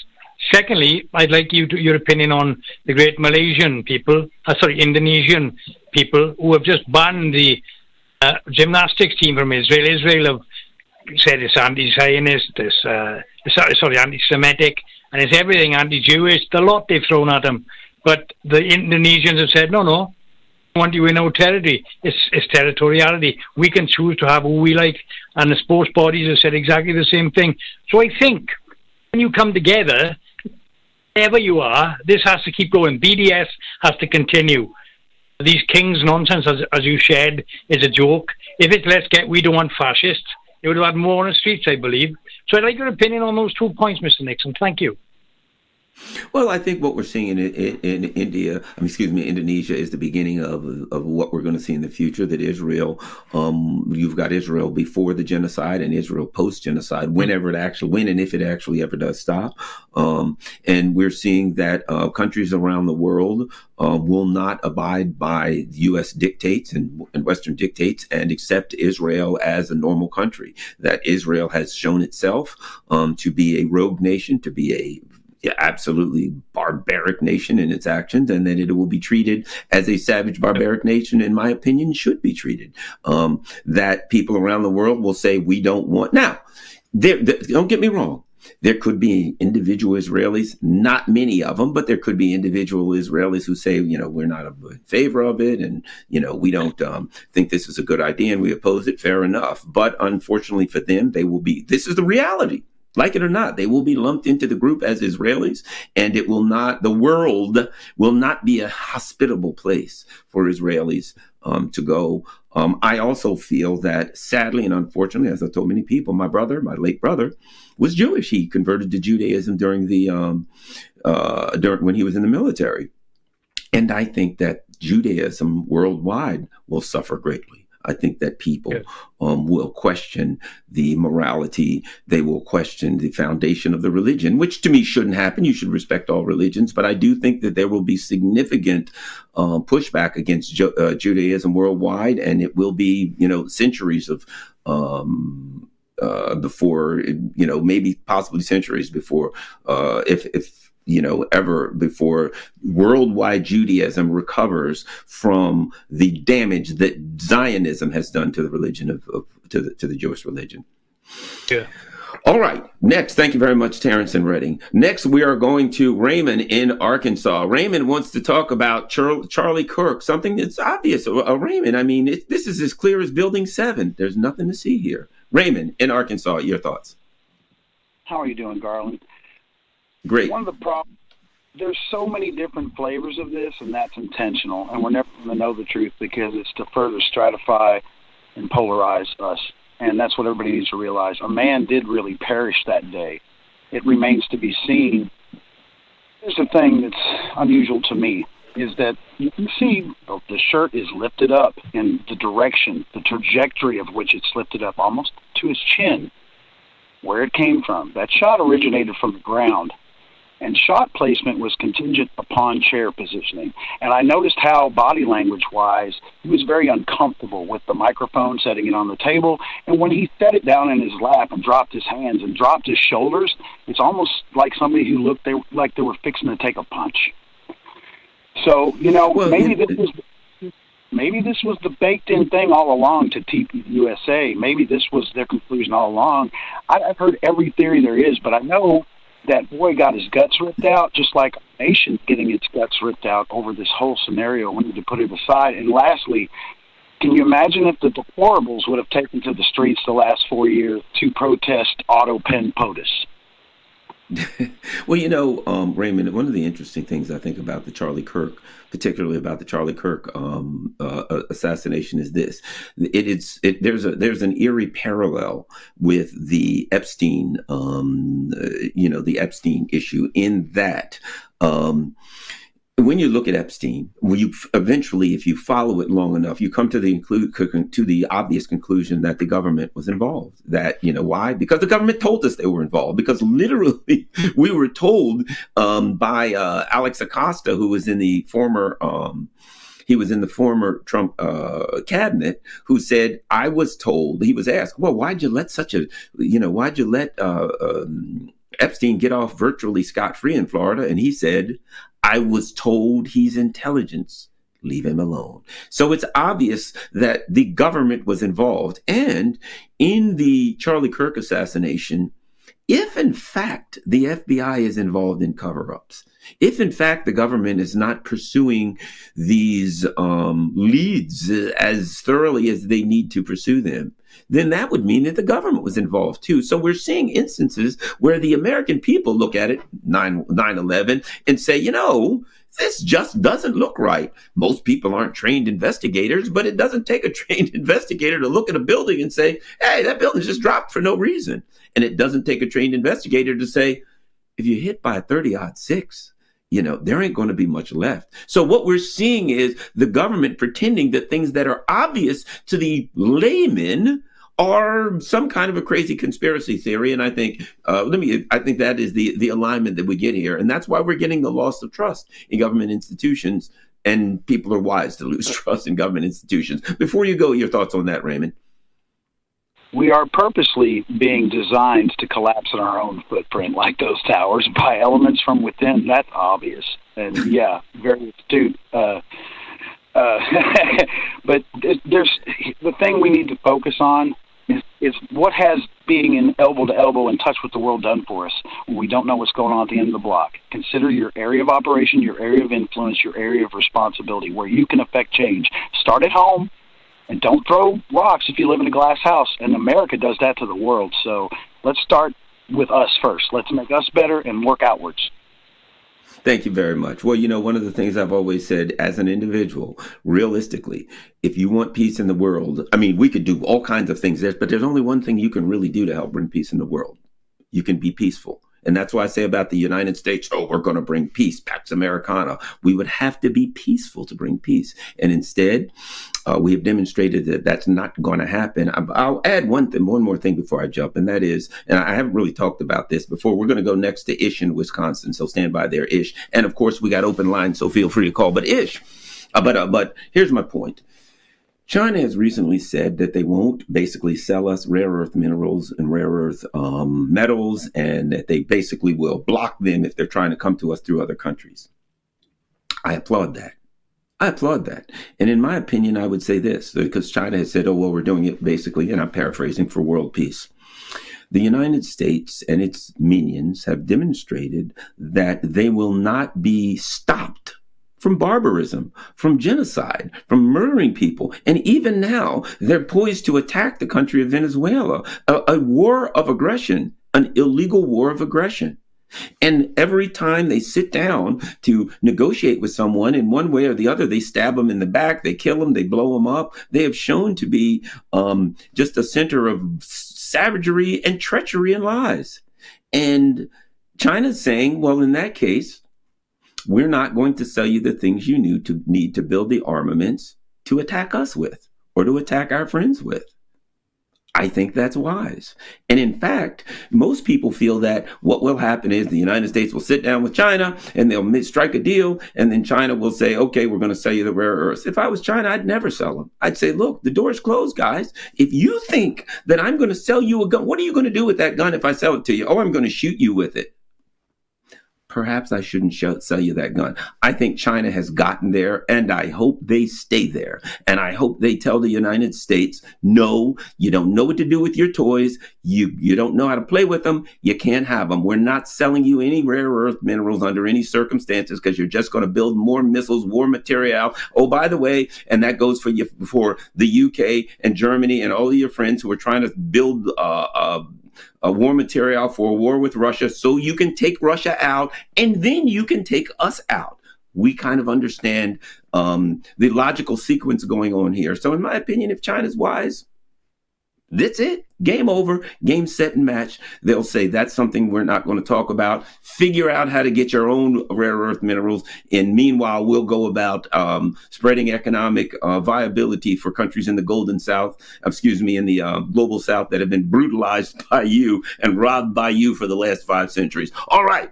Secondly, I'd like your opinion on the great Indonesian people who have just banned the gymnastics team from Israel. Israel have said it's anti-Zionist, it's anti-Semitic, and it's everything anti-Jewish, the lot they've thrown at them. But the Indonesians have said, no, we want you in our territory. It's territoriality. We can choose to have who we like. And the sports bodies have said exactly the same thing. So I think when you come together, wherever you are, this has to keep going. BDS has to continue. These kings nonsense, as you shared, is a joke. If it's we don't want fascists, they would have had more on the streets, I believe. So I'd like your opinion on those 2 points, Mr. Nixon. Thank you. Well, I think what we're seeing in Indonesia is the beginning of what we're going to see in the future, that Israel, you've got Israel before the genocide and Israel post-genocide, when and if it actually ever does stop. And we're seeing that countries around the world will not abide by U.S. dictates and Western dictates and accept Israel as a normal country, that Israel has shown itself to be a rogue nation, to be a absolutely barbaric nation in its actions, and that it will be treated as a savage, barbaric nation, in my opinion, should be treated. That people around the world will say, we don't want. Now, don't get me wrong. There could be individual Israelis, not many of them, but there could be individual Israelis who say, we're not in favor of it, and, we don't think this is a good idea, and we oppose it. Fair enough. But unfortunately for them, this is the reality. Like it or not, they will be lumped into the group as Israelis, and the world will not be a hospitable place for Israelis to go. I also feel that, sadly and unfortunately, as I told many people, my late brother, was Jewish. He converted to Judaism during when he was in the military. And I think that Judaism worldwide will suffer greatly. I think that people will question the morality. They will question the foundation of the religion, which to me shouldn't happen. You should respect all religions. But I do think that there will be significant pushback against Judaism worldwide. And it will be, centuries of before, maybe possibly centuries before, ever before worldwide Judaism recovers from the damage that Zionism has done to the religion to the Jewish religion. Yeah. All right. Next, thank you very much, Terrence in Reading. Next, we are going to Raymond in Arkansas. Raymond wants to talk about charliekirk, something that's obvious. Raymond, I mean, this is as clear as Building 7. There's nothing to see here. Raymond in Arkansas, your thoughts? How are you doing, Garland? Great. One of the problems, there's so many different flavors of this, and that's intentional, and we're never going to know the truth because it's to further stratify and polarize us, and that's what everybody needs to realize. A man did really perish that day, it remains to be seen. Here's the thing that's unusual to me, is that you can see the shirt is lifted up in the direction, the trajectory of which it's lifted up almost to his chin, where it came from. That shot originated from the ground, and shot placement was contingent upon chair positioning. And I noticed how body language-wise, he was very uncomfortable with the microphone, setting it on the table. And when he set it down in his lap and dropped his hands and dropped his shoulders, it's almost like somebody who looked like they were fixing to take a punch. So, maybe this was the baked-in thing all along to TPUSA. Maybe this was their conclusion all along. I've heard every theory there is, but I know that boy got his guts ripped out, just like a nation getting its guts ripped out over this whole scenario. We need to put it aside. And lastly, can you imagine if the deplorables would have taken to the streets the last 4 years to protest auto pen POTUS? Well, Raymond, one of the interesting things I think about the charliekirk, particularly about the charliekirk assassination, is this: there's an eerie parallel with the Epstein, the Epstein issue, in that when you look at Epstein, eventually, if you follow it long enough, you come to the obvious conclusion that the government was involved. That, why? Because the government told us they were involved. Because literally, we were told by Alex Acosta, who was in the former Trump cabinet, who said, I was told, he was asked, well, why'd you let Epstein get off virtually scot-free in Florida? And he said, I was told he's intelligence. Leave him alone. So it's obvious that the government was involved. And in the charliekirk assassination, if in fact the FBI is involved in cover-ups, if in fact the government is not pursuing these leads as thoroughly as they need to pursue them, then that would mean that the government was involved too. So we're seeing instances where the American people look at it, 9/11, and say, this just doesn't look right. Most people aren't trained investigators, but it doesn't take a trained investigator to look at a building and say, hey, that building just dropped for no reason. And it doesn't take a trained investigator to say, if you're hit by a 30-06, there ain't going to be much left. So what we're seeing is the government pretending that things that are obvious to the layman are some kind of a crazy conspiracy theory. And I think I think that is the alignment that we get here. And that's why we're getting the loss of trust in government institutions. And people are wise to lose trust in government institutions. Before you go, your thoughts on that, Raymond? We are purposely being designed to collapse in our own footprint, like those towers, by elements from within. That's obvious. And yeah, very astute. But there's the thing we need to focus on is what has being in elbow to elbow in touch with the world done for us when we don't know what's going on at the end of the block. Consider your area of operation, your area of influence, your area of responsibility, where you can affect change. Start at home. And don't throw rocks if you live in a glass house. And America does that to the world. So let's start with us first. Let's make us better and work outwards. Thank you very much. Well, one of the things I've always said as an individual, realistically, if you want peace in the world, we could do all kinds of things, but there's only one thing you can really do to help bring peace in the world. You can be peaceful. And that's why I say about the United States, we're going to bring peace, Pax Americana. We would have to be peaceful to bring peace. And instead, we have demonstrated that that's not going to happen. I'll add one more thing before I jump, and that is, and I haven't really talked about this before, we're going to go next to Ish in Wisconsin. So stand by there, Ish. And of course, we got open lines, so feel free to call. But Ish, but here's my point. China has recently said that they won't basically sell us rare earth minerals and rare earth metals, and that they basically will block them if they're trying to come to us through other countries. I applaud that. And in my opinion, I would say this, because China has said, we're doing it basically, and I'm paraphrasing, for world peace. The United States and its minions have demonstrated that they will not be stopped from barbarism, from genocide, from murdering people. And even now, they're poised to attack the country of Venezuela, a war of aggression, an illegal war of aggression. And every time they sit down to negotiate with someone in one way or the other, they stab them in the back, they kill them, they blow them up. They have shown to be just a center of savagery and treachery and lies. And China's saying, well, in that case, we're not going to sell you the things you need to build the armaments to attack us with or to attack our friends with. I think that's wise. And in fact, most people feel that what will happen is the United States will sit down with China and they'll strike a deal. And then China will say, okay, we're going to sell you the rare earths. If I was China, I'd never sell them. I'd say, look, the door's closed, guys. If you think that I'm going to sell you a gun, what are you going to do with that gun if I sell it to you? Oh, I'm going to shoot you with it. Perhaps I shouldn't sell you that gun. I think China has gotten there, and I hope they stay there. And I hope they tell the United States, no, you don't know what to do with your toys. You don't know how to play with them. You can't have them. We're not selling you any rare earth minerals under any circumstances because you're just going to build more missiles, war material. Oh, by the way, and that goes for the UK and Germany and all of your friends who are trying to build a war material for a war with Russia so you can take Russia out and then you can take us out. We kind of understand the logical sequence going on here. So in my opinion, if China's wise, that's it. Game over, game set and match. They'll say that's something we're not going to talk about. Figure out how to get your own rare earth minerals. And meanwhile, we'll go about spreading economic viability for countries in the global south that have been brutalized by you and robbed by you for the last 5 centuries. All right.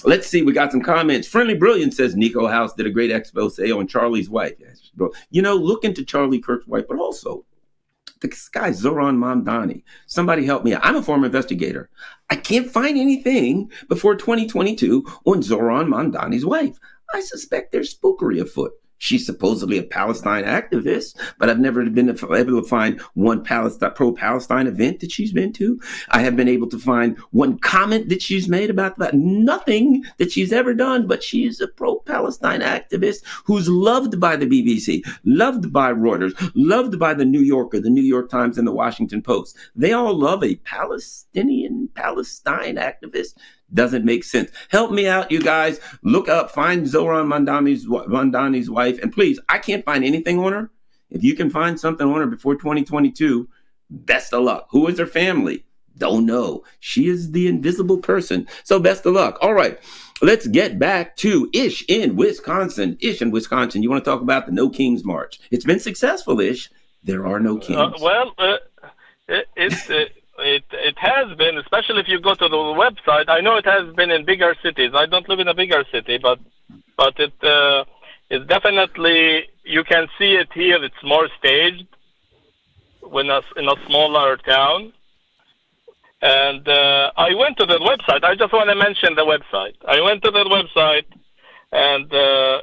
Let's see. We got some comments. Friendly Brilliant says Nico House did a great expose on Charlie's wife. Look into Charlie Kirk's wife, but also this guy, Zoran Mamdani. Somebody help me out. I'm a former investigator. I can't find anything before 2022 on Zoran Mamdani's wife. I suspect there's spookery afoot. She's supposedly a Palestine activist, but I've never been able to find one pro-Palestine event that she's been to. I have been able to find one comment that she's made about nothing that she's ever done, but she's a pro-Palestine activist who's loved by the BBC, loved by Reuters, loved by the New Yorker, the New York Times, and the Washington Post. They all love a Palestine activist. Doesn't make sense. Help me out, you guys. Look up, find Zoran Mamdani's wife. And please, I can't find anything on her. If you can find something on her before 2022, best of luck. Who is her family? Don't know. She is the invisible person. So best of luck. All right. Let's get back to Ish in Wisconsin. Ish in Wisconsin. You want to talk about the No Kings March? It's been successful, Ish. There are no kings. It has been, especially if you go to the website. I know it has been in bigger cities. I don't live in a bigger city, but it's definitely, you can see it here. It's more staged in a smaller town. And I went to the website. I just want to mention the website. I went to the website, and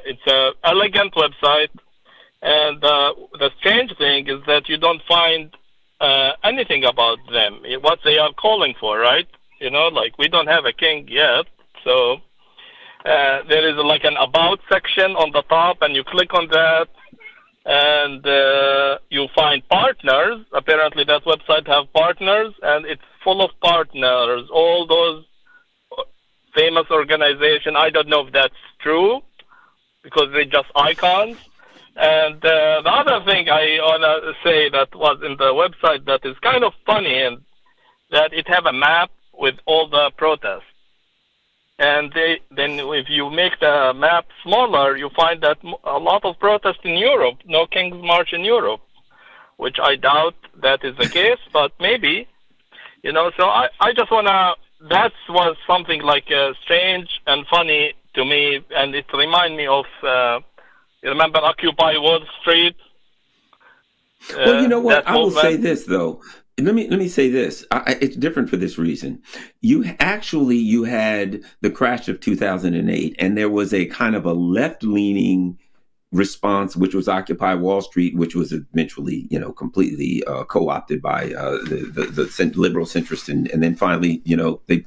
it's an elegant website. And the strange thing is that you don't find anything about them, what they are calling for, right? We don't have a king yet, so there is like an about section on the top, and you click on that, and you find partners. Apparently that website have partners, and it's full of partners, all those famous organizations. I don't know if that's true, because they're just icons. And the other thing I want to say that was in the website that is kind of funny, and that it have a map with all the protests. And then if you make the map smaller, you find that a lot of protests in Europe, no King's March in Europe, which I doubt that is the case, but maybe, so I just want to, that was something like strange and funny to me, and it reminded me of, you remember Occupy Wall Street? Well, you know what? I will say this, though. Let me say this. It's different for this reason. You had the crash of 2008, and there was a kind of a left-leaning response, which was Occupy Wall Street, which was eventually, completely co-opted by the liberal centrists, and then finally, they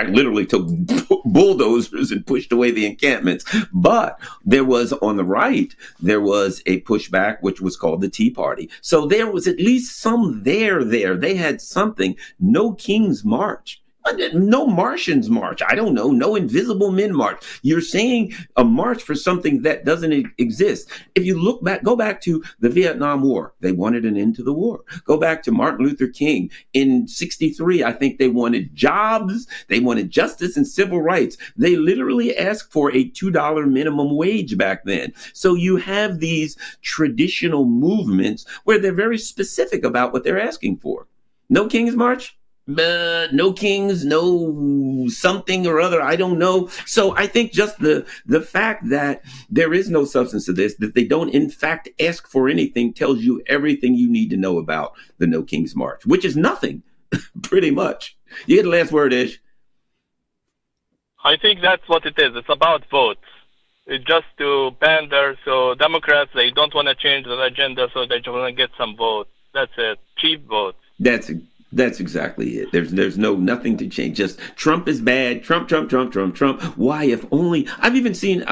literally took bulldozers and pushed away the encampments. But there was, on the right, there was a pushback, which was called the Tea Party. So there was at least some there. They had something. No King's March No Martians march. I don't know. No invisible men march. You're saying a march for something that doesn't exist. If you go back to the Vietnam War, they wanted an end to the war. Go back to Martin Luther King in '63. I think they wanted jobs. They wanted justice and civil rights. They literally asked for a $2 minimum wage back then. So you have these traditional movements where they're very specific about what they're asking for. No King's March? No kings, no something or other, I don't know. So I think just the fact that there is no substance to this, that they don't in fact ask for anything, tells you everything you need to know about the No King's March, which is nothing, pretty much. You get the last word, Ish. I think that's what it is. It's about votes. It's just to pander. So Democrats, they don't want to change their agenda, so they just want to get some votes. That's it. Cheap votes. That's exactly it. There's nothing to change. Just Trump is bad. Trump. Why? If only I've even seen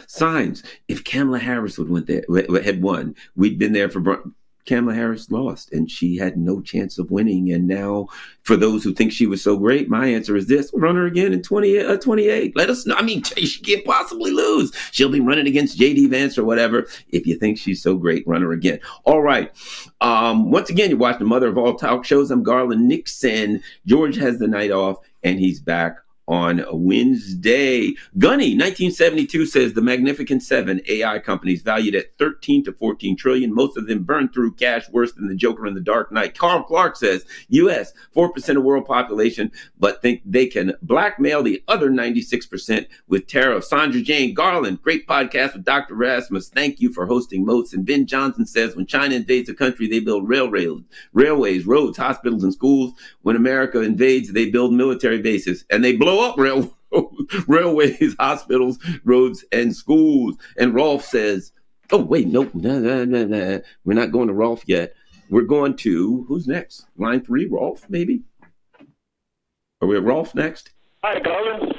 signs. If Kamala Harris had won, we'd been there for. Kamala Harris lost, and she had no chance of winning. And now, for those who think she was so great, my answer is this: run her again in 28. Let us know. I mean, she can't possibly lose. She'll be running against J.D. Vance or whatever. If you think she's so great, run her again. All right. Once again, you're watching the mother of all talk shows. I'm Garland Nixon. George has the night off, and he's back on Wednesday. Gunny, 1972, says the Magnificent Seven AI companies valued at 13 to 14 trillion. Most of them burned through cash worse than the Joker in the Dark Knight. Carl Clark says U.S., 4% of world population, but think they can blackmail the other 96% with tariffs. Sandra Jane Garland, great podcast with Dr. Rasmus. Thank you for hosting MOATS. And Ben Johnson says when China invades a country, they build railways, roads, hospitals, and schools. When America invades, they build military bases and they blow up railways, hospitals, roads, and schools. And Rolf says, oh, wait, nope, nah. We're not going to Rolf yet. We're going to, who's next? Line 3, Rolf, maybe? Are we at Rolf next? Hi, Garland.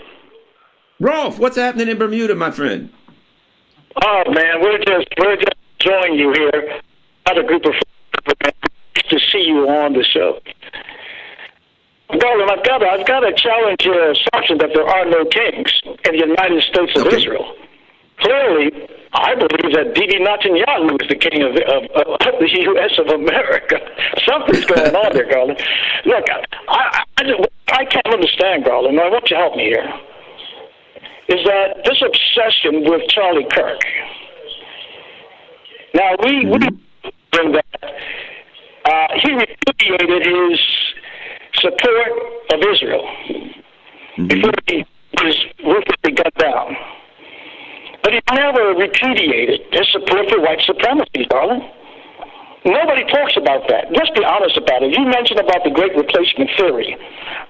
Rolf, what's happening in Bermuda, my friend? Oh, man, we're just enjoying you here. Got a group of friends to see you on the show. Garland, I've got to challenge your assumption that there are no kings in the United States of Israel. Clearly, I believe that Bibi Netanyahu is the king of the U.S. of America. Something's going on there, Garland. Look, I can't understand, Garland. I want you to help me here. Is that this obsession with Charliekirk? Now, we bring that. He repudiated his support of Israel before he was ruthlessly gunned down. But he never repudiated his support for white supremacy, darling. Nobody talks about that. Let's be honest about it. You mentioned about the Great Replacement Theory.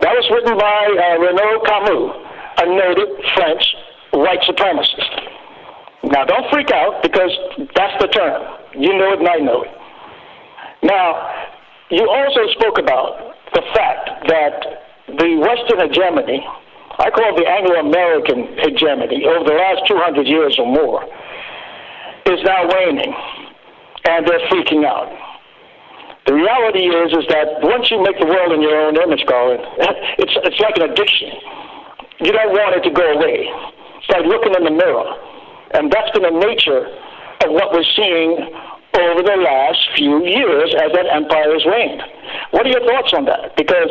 That was written by Renaud Camus, a noted French white supremacist. Now, don't freak out, because that's the term. You know it and I know it. Now, you also spoke about the fact that the Western hegemony, I call it the Anglo-American hegemony, over the last 200 years or more, is now waning, and they're freaking out. The reality is that once you make the world in your own image, Garland, it's like an addiction. You don't want it to go away. It's like looking in the mirror, and that's been the nature of what we're seeing over the last few years as that empire has waned. What are your thoughts on that? Because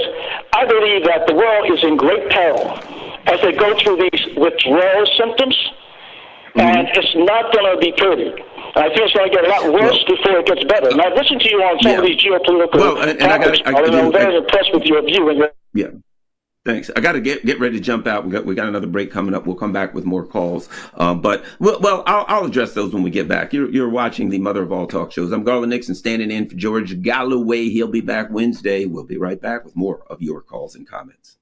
I believe that the world is in great peril as they go through these withdrawal symptoms, and it's not going to be pretty. I think it's going to get a lot worse before it gets better. And I've listened to you on some of these geopolitical topics, and I'm very impressed with your view. Yeah. Thanks. I got to get ready to jump out. We got another break coming up. We'll come back with more calls. But I'll address those when we get back. You're watching the mother of all talk shows. I'm Garland Nixon, standing in for George Galloway. He'll be back Wednesday. We'll be right back with more of your calls and comments.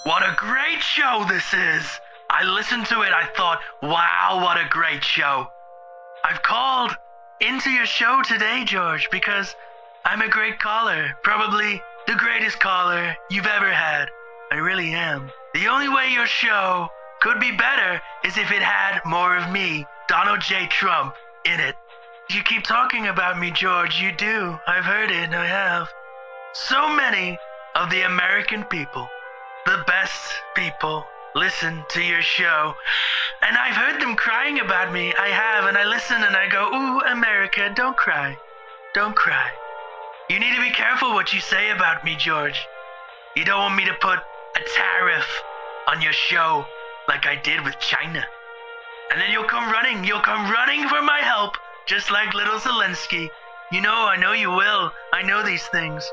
What a great show this is. I listened to it. I thought, wow, what a great show. I've called into your show today, George, because I'm a great caller. Probably the greatest caller you've ever had. I really am. The only way your show could be better is if it had more of me, Donald J. Trump, in it. You keep talking about me, George. You do. I've heard it. I have. So many of the American people, the best people, listen to your show. And I've heard them crying about me. I have. And I listen and I go, ooh, America, don't cry. Don't cry. You need to be careful what you say about me, George. You don't want me to put a tariff on your show like I did with China. And then you'll come running for my help, just like little Zelensky. You know, I know you will. I know these things.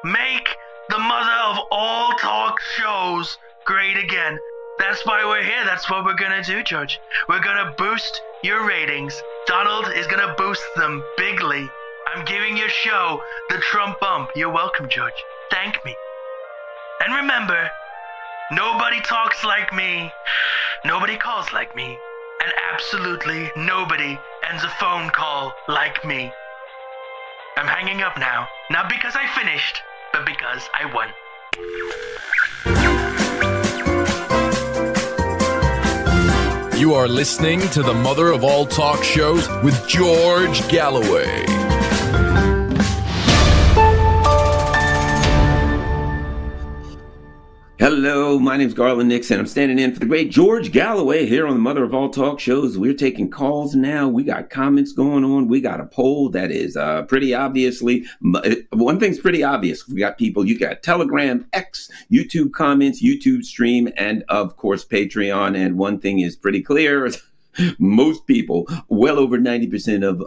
Make the mother of all talk shows great again. That's why we're here. That's what we're gonna do, George. We're gonna boost your ratings. Donald is gonna boost them bigly. I'm giving your show the Trump bump. You're welcome, George. Thank me. And remember, nobody talks like me. Nobody calls like me. And absolutely nobody ends a phone call like me. I'm hanging up now. Not because I finished, but because I won. You are listening to the mother of all talk shows with George Galloway. Hello, my name's Garland Nixon. I'm standing in for the great George Galloway here on the Mother of All Talk Shows. We're taking calls now. We got comments going on. We got a poll that is pretty obviously, one thing's pretty obvious. We got people, you got Telegram, X, YouTube comments, YouTube stream, and of course Patreon. And one thing is pretty clear. Most people, well over 90% of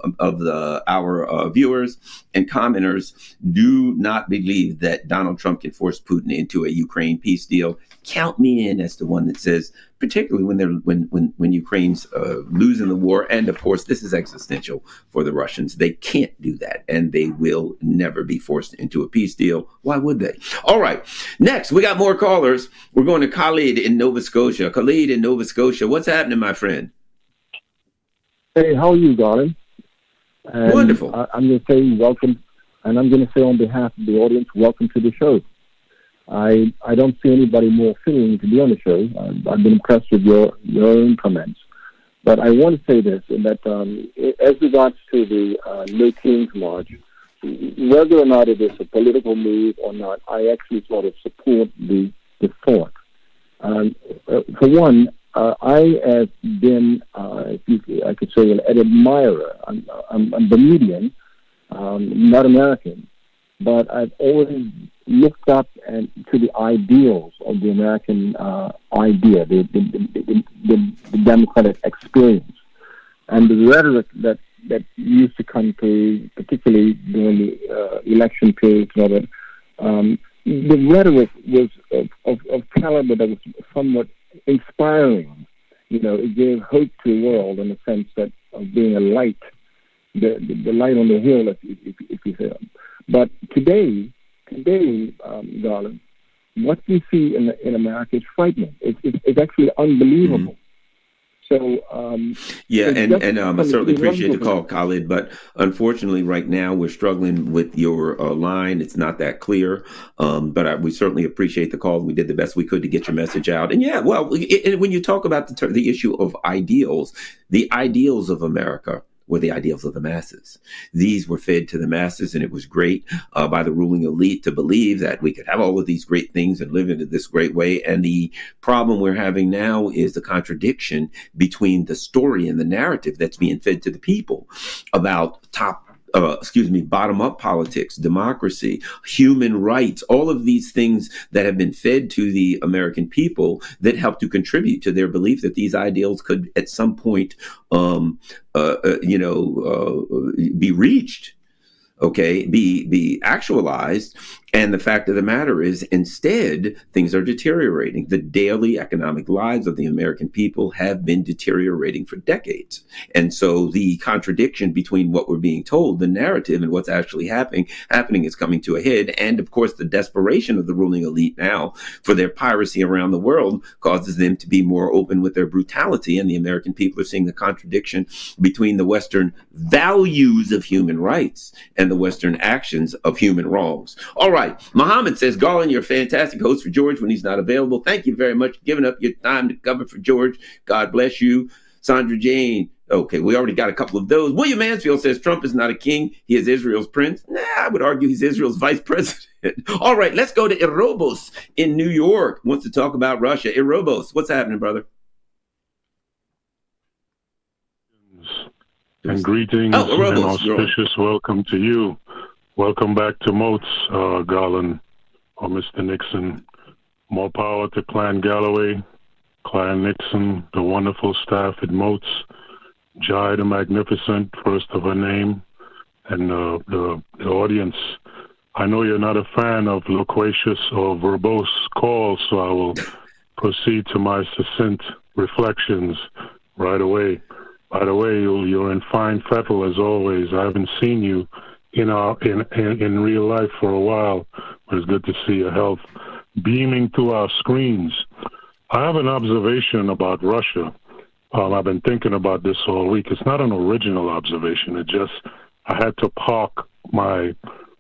our viewers and commenters, do not believe that Donald Trump can force Putin into a Ukraine peace deal. Count me in as the one that says, particularly when Ukraine's losing the war, and of course this is existential for the Russians. They can't do that, and they will never be forced into a peace deal. Why would they? All right, next we got more callers. We're going to Khalid in Nova Scotia. Khalid in Nova Scotia, what's happening, my friend? Hey, how are you, Garland? Wonderful. I'm going to say welcome, and I'm going to say on behalf of the audience, welcome to the show. I don't see anybody more fitting to be on the show. I've been impressed with your own comments. But I want to say this, that as regards to the No Kings March, whether or not it is a political move or not, I actually sort of support the thought. For one, I have been, I could say, an admirer. I'm Bermudian, not American, but I've always looked up to the ideals of the American idea, the democratic experience, and the rhetoric that used to come through, particularly during the election period. The rhetoric was of caliber that was somewhat inspiring. You know, it gave hope to the world in the sense that of being a light, the light on the hill, if you will. But today, Garland, what we see in America is frightening. It's actually unbelievable. So yeah, and I certainly appreciate the call, Khalid, but unfortunately right now we're struggling with your line. It's not that clear, but we certainly appreciate the call. We did the best we could to get your message out. And yeah, well, when you talk about the issue of ideals, the ideals of America were the ideals of the masses. These were fed to the masses, and it was great by the ruling elite to believe that we could have all of these great things and live in this great way. And the problem we're having now is the contradiction between the story and the narrative that's being fed to the people about bottom-up politics, democracy, human rights, all of these things that have been fed to the American people that help to contribute to their belief that these ideals could at some point, be reached, be actualized. And the fact of the matter is, instead, things are deteriorating. The daily economic lives of the American people have been deteriorating for decades. And so the contradiction between what we're being told, the narrative, and what's actually happening is coming to a head. And of course, the desperation of the ruling elite now for their piracy around the world causes them to be more open with their brutality. And the American people are seeing the contradiction between the Western values of human rights and the Western actions of human wrongs. All right. Muhammad says, Garland, you're a fantastic host for George when he's not available. Thank you very much for giving up your time to cover for George. God bless you. Sandra Jane. Okay, we already got a couple of those. William Mansfield says Trump is not a king. He is Israel's prince. Nah, I would argue he's Israel's vice president. All right, let's go to Erobos in New York. Wants to talk about Russia. Erobos, what's happening, brother? And greetings and auspicious welcome to you. Welcome back to MOATS, Garland or Mr. Nixon. More power to Clan Galloway, Clan Nixon, the wonderful staff at MOATS, Jai the Magnificent, first of her name, and the audience. I know you're not a fan of loquacious or verbose calls, so I will proceed to my succinct reflections right away. By the way, you're in fine fettle as always. I haven't seen you in real life for a while, but it's good to see your health beaming through our screens. I have an observation about Russia. I've been thinking about this all week. It's not an original observation. It just, I had to park my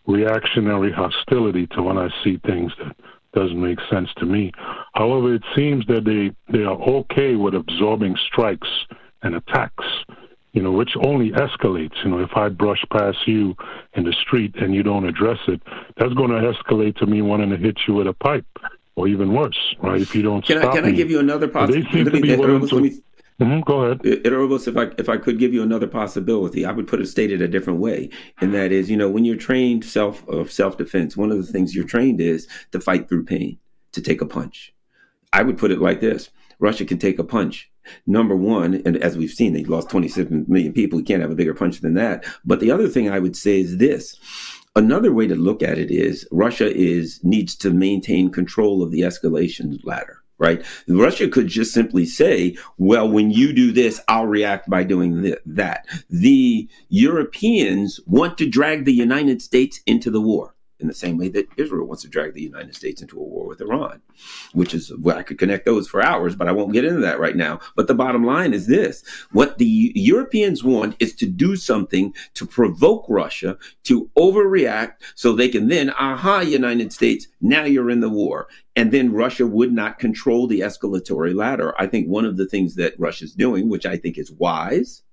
reactionary hostility to when I see things that doesn't make sense to me. However, it seems that they are okay with absorbing strikes and attacks, which only escalates. If I brush past you in the street and you don't address it, that's going to escalate to me wanting to hit you with a pipe, or even worse, right? If you don't stop me. Can I give you another possibility? Go ahead. Erobos, if I could give you another possibility, I would state it a different way. And that is, when you're trained self-defense, one of the things you're trained is to fight through pain, to take a punch. I would put it like this. Russia can take a punch. Number one, and as we've seen, they lost 27 million people. You can't have a bigger punch than that. But the other thing I would say is this. Another way to look at it is Russia needs to maintain control of the escalation ladder, right? Russia could just simply say, well, when you do this, I'll react by doing that. The Europeans want to drag the United States into the war, in the same way that Israel wants to drag the United States into a war with Iran, which is, well, I could connect those for hours, but I won't get into that right now. But the bottom line is this. What the Europeans want is to do something to provoke Russia to overreact so they can then, United States, now you're in the war. And then Russia would not control the escalatory ladder. I think one of the things that Russia's doing, which I think is wise,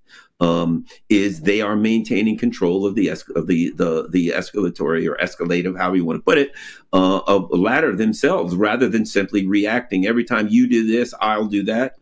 is they are maintaining control of the escalatory or escalative, however you want to put it, of a ladder themselves, rather than simply reacting every time you do this, I'll do that.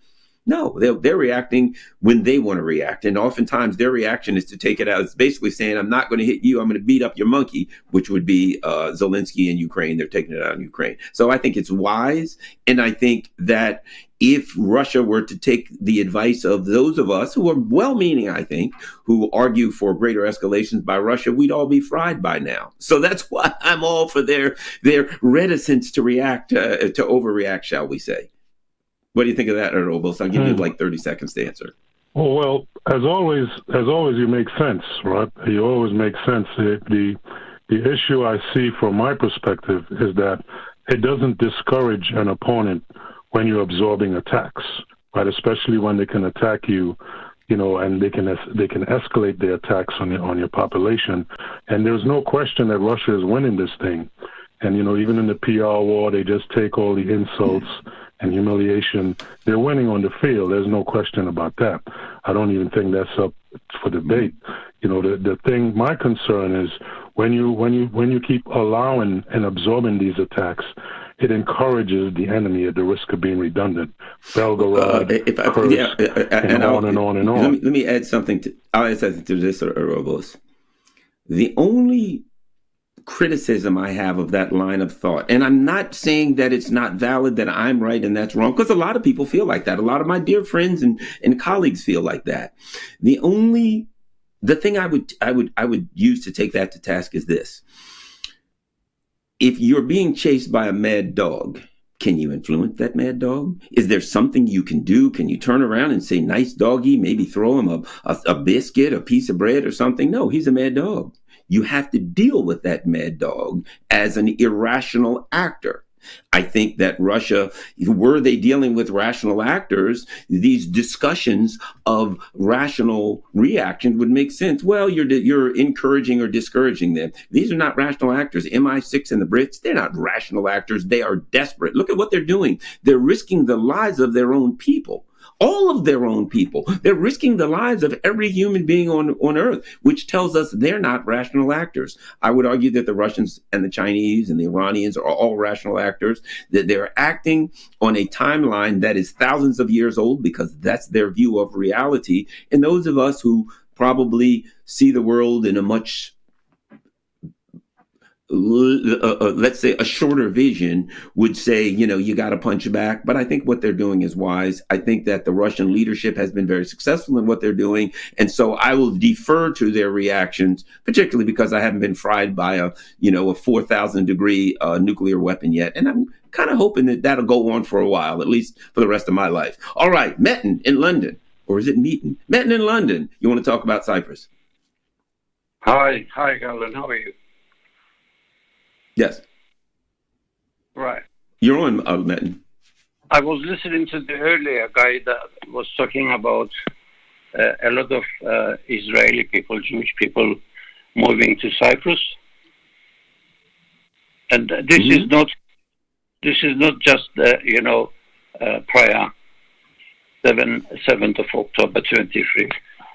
No, they're reacting when they want to react. And oftentimes their reaction is to take it out. It's basically saying, I'm not going to hit you. I'm going to beat up your monkey, which would be Zelensky in Ukraine. They're taking it out in Ukraine. So I think it's wise. And I think that if Russia were to take the advice of those of us who are well-meaning, I think, who argue for greater escalations by Russia, we'd all be fried by now. So that's why I'm all for their reticence to react, to overreact, shall we say. What do you think of that, Erobos? I'll give you like 30 seconds to answer. Oh, well, as always, you make sense, right? You always make sense. The issue I see from my perspective is that it doesn't discourage an opponent when you're absorbing attacks, right? Especially when they can attack you, and they can escalate their attacks on your population. And there's no question that Russia is winning this thing. And even in the PR war, they just take all the insults and humiliation. They're winning on the field. There's no question about that. I don't even think that's up for debate. The thing, my concern is when you keep allowing and absorbing these attacks, it encourages the enemy at the risk of being redundant. Belgorod, Kursk, and on and on and on. Let me add something to this, Erobos. The only criticism I have of that line of thought, and I'm not saying that it's not valid, that I'm right and that's wrong, because a lot of people feel like that. A lot of my dear friends and colleagues feel like that. The thing I would use to take that to task is this. If you're being chased by a mad dog, can you influence that mad dog? Is there something you can do? Can you turn around and say, nice doggy, maybe throw him a biscuit, a piece of bread or something? No, he's a mad dog. You have to deal with that mad dog as an irrational actor. I think that Russia, were they dealing with rational actors, these discussions of rational reaction would make sense. Well, you're encouraging or discouraging them. These are not rational actors. MI6 and the Brits, they're not rational actors. They are desperate. Look at what they're doing. They're risking the lives of their own people all of their own people. They're risking the lives of every human being on Earth, which tells us they're not rational actors. I would argue that the Russians and the Chinese and the Iranians are all rational actors, that they're acting on a timeline that is thousands of years old because that's their view of reality. And those of us who probably see the world in a much let's say a shorter vision would say, you got to punch back. But I think what they're doing is wise. I think that the Russian leadership has been very successful in what they're doing. And so I will defer to their reactions, particularly because I haven't been fried by a 4,000 degree nuclear weapon yet. And I'm kind of hoping that that'll go on for a while, at least for the rest of my life. All right, Metin in London, or is it Meetin? Metin in London. You want to talk about Cyprus? Hi, Garland. How are you? Yes. Right. You're on, Metin. I was listening to the earlier guy that was talking about a lot of Israeli people, Jewish people, moving to Cyprus, and this is not just prior 7th of October 23.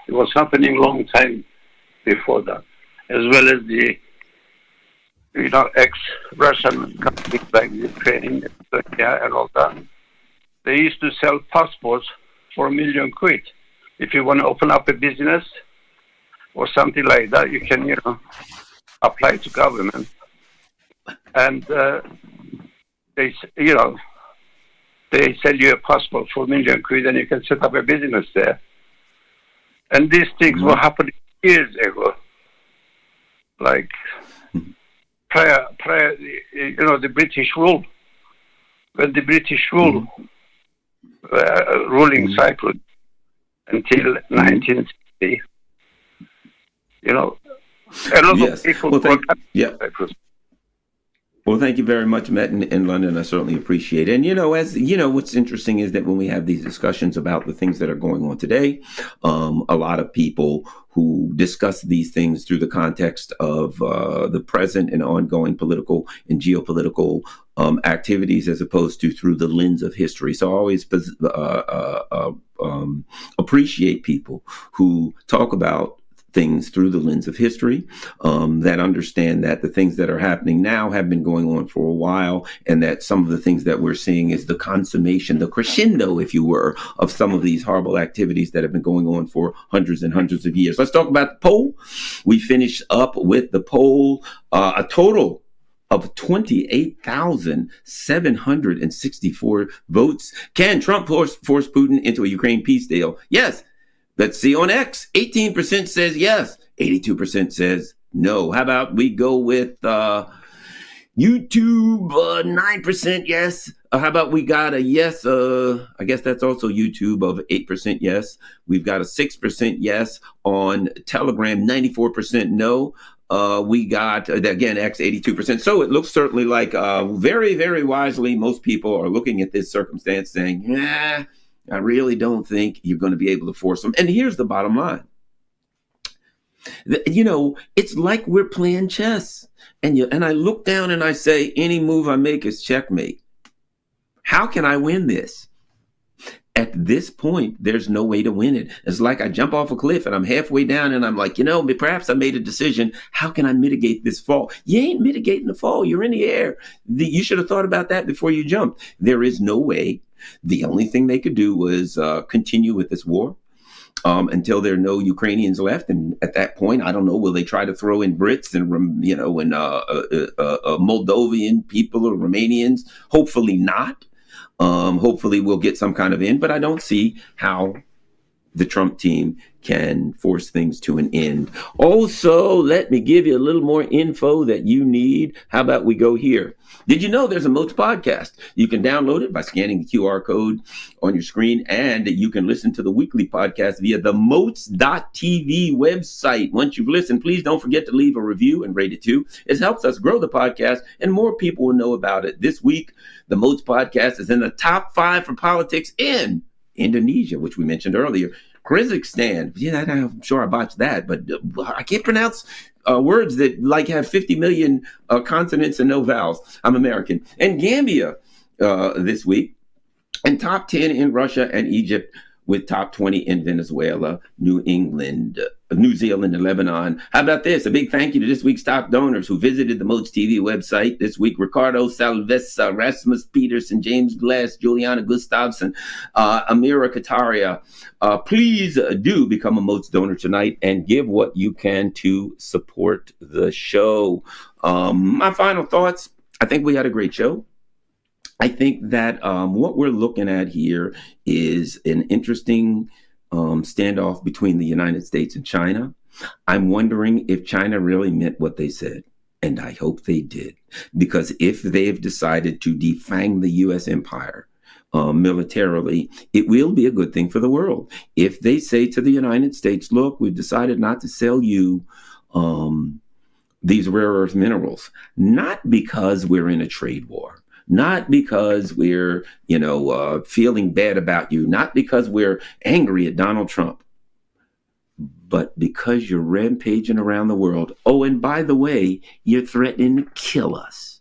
It was happening long time before that, as well as the ex-Russian countries like Ukraine, Turkey, and all that. They used to sell passports for £1 million. If you want to open up a business or something like that, you can, apply to government, and they sell you a passport for £1 million, and you can set up a business there. And these things were happening years ago, like prior, the British rule. When the British rule ruling Cyprus until 1960, a lot of people Cyprus. Well, thank you very much, Metin in London. I certainly appreciate it. And, what's interesting is that when we have these discussions about the things that are going on today, a lot of people who discuss these things through the context of the present and ongoing political and geopolitical activities, as opposed to through the lens of history. So I always appreciate people who talk about things through the lens of history, that understand that the things that are happening now have been going on for a while, and that some of the things that we're seeing is the consummation, the crescendo, if you were, of some of these horrible activities that have been going on for hundreds and hundreds of years. Let's talk about the poll. We finish up with the poll, a total of 28,764 votes. Can Trump force Putin into a Ukraine peace deal? Yes. Let's see on X. 18% says yes. 82% says no. How about we go with YouTube? 9% yes. How about we got a yes? I guess that's also YouTube of 8% yes. We've got a 6% yes on Telegram. 94% no. We got, again, X 82%. So it looks certainly like very, very wisely, most people are looking at this circumstance saying, I really don't think you're going to be able to force them. And here's the bottom line. It's like we're playing chess. And I look down and I say, any move I make is checkmate. How can I win this? At this point, there's no way to win it. It's like I jump off a cliff and I'm halfway down and I'm like, perhaps I made a decision. How can I mitigate this fall? You ain't mitigating the fall. You're in the air. You should have thought about that before you jumped. There is no way. The only thing they could do was continue with this war until there are no Ukrainians left. And at that point, I don't know, will they try to throw in Brits and Moldovan people or Romanians? Hopefully not. Hopefully we'll get some kind of end, but I don't see how the Trump team can force things to an end. Also, let me give you a little more info that you need. How about we go here? Did you know there's a MOATS podcast? You can download it by scanning the QR code on your screen, and you can listen to the weekly podcast via the MOATS.tv website. Once you've listened, please don't forget to leave a review and rate it too. It helps us grow the podcast, and more people will know about it. This week, the MOATS podcast is in the top 5 for politics in Indonesia, which we mentioned earlier. Kazakhstan, I'm sure I botched that, but I can't pronounce words that have 50 million consonants and no vowels. I'm American. And Gambia this week, and top 10 in Russia and Egypt with top 20 in Venezuela, New Zealand, and Lebanon. How about this? A big thank you to this week's top donors who visited the MOATS TV website this week. Ricardo Salvesa, Rasmus Peterson, James Glass, Juliana Gustafson, Amira Kataria. Please do become a MOATS donor tonight and give what you can to support the show. My final thoughts, I think we had a great show. I think that what we're looking at here is an interesting standoff between the United States and China. I'm wondering if China really meant what they said, and I hope they did, because if they've decided to defang the U.S. empire militarily, it will be a good thing for the world. If they say to the United States, look, we've decided not to sell you these rare earth minerals, not because we're in a trade war, not because we're, feeling bad about you, not because we're angry at Donald Trump, but because you're rampaging around the world. Oh, and by the way, you're threatening to kill us.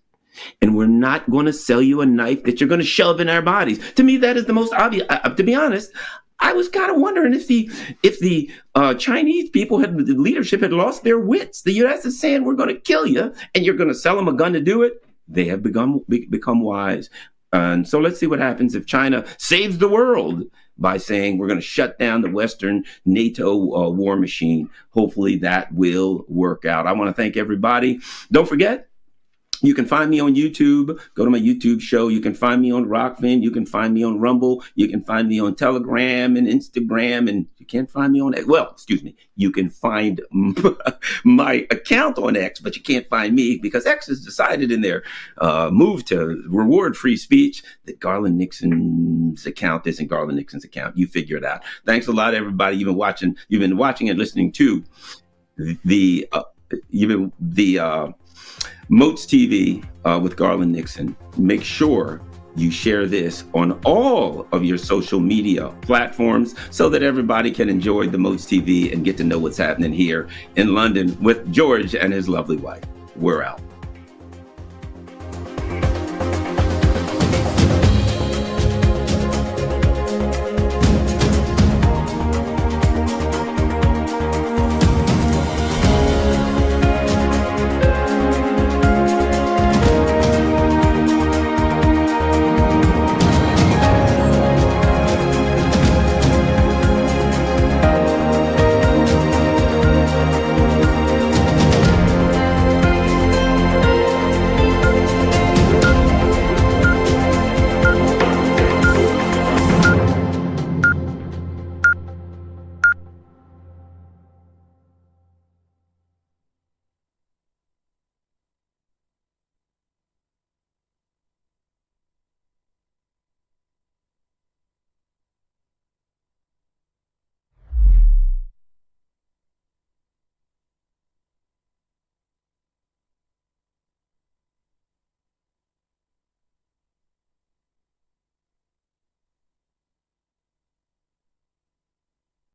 And we're not going to sell you a knife that you're going to shove in our bodies. To me, that is the most obvious. To be honest, I was kind of wondering if the Chinese people the leadership had lost their wits. The U.S. is saying, we're going to kill you, and you're going to sell them a gun to do it. They have become wise. And so let's see what happens if China saves the world by saying we're going to shut down the Western NATO war machine. Hopefully that will work out. I want to thank everybody. Don't forget, you can find me on YouTube. Go to my YouTube show. You can find me on Rockfin. You can find me on Rumble. You can find me on Telegram and Instagram. And you can't find me on X. Well, excuse me. You can find my account on X, but you can't find me because X has decided in their move to reward free speech that Garland Nixon's account isn't Garland Nixon's account. You figure it out. Thanks a lot, everybody. You've been watching and listening to the MOATS TV with Garland Nixon. Make sure you share this on all of your social media platforms so that everybody can enjoy the MOATS TV and get to know what's happening here in London with George and his lovely wife. We're out.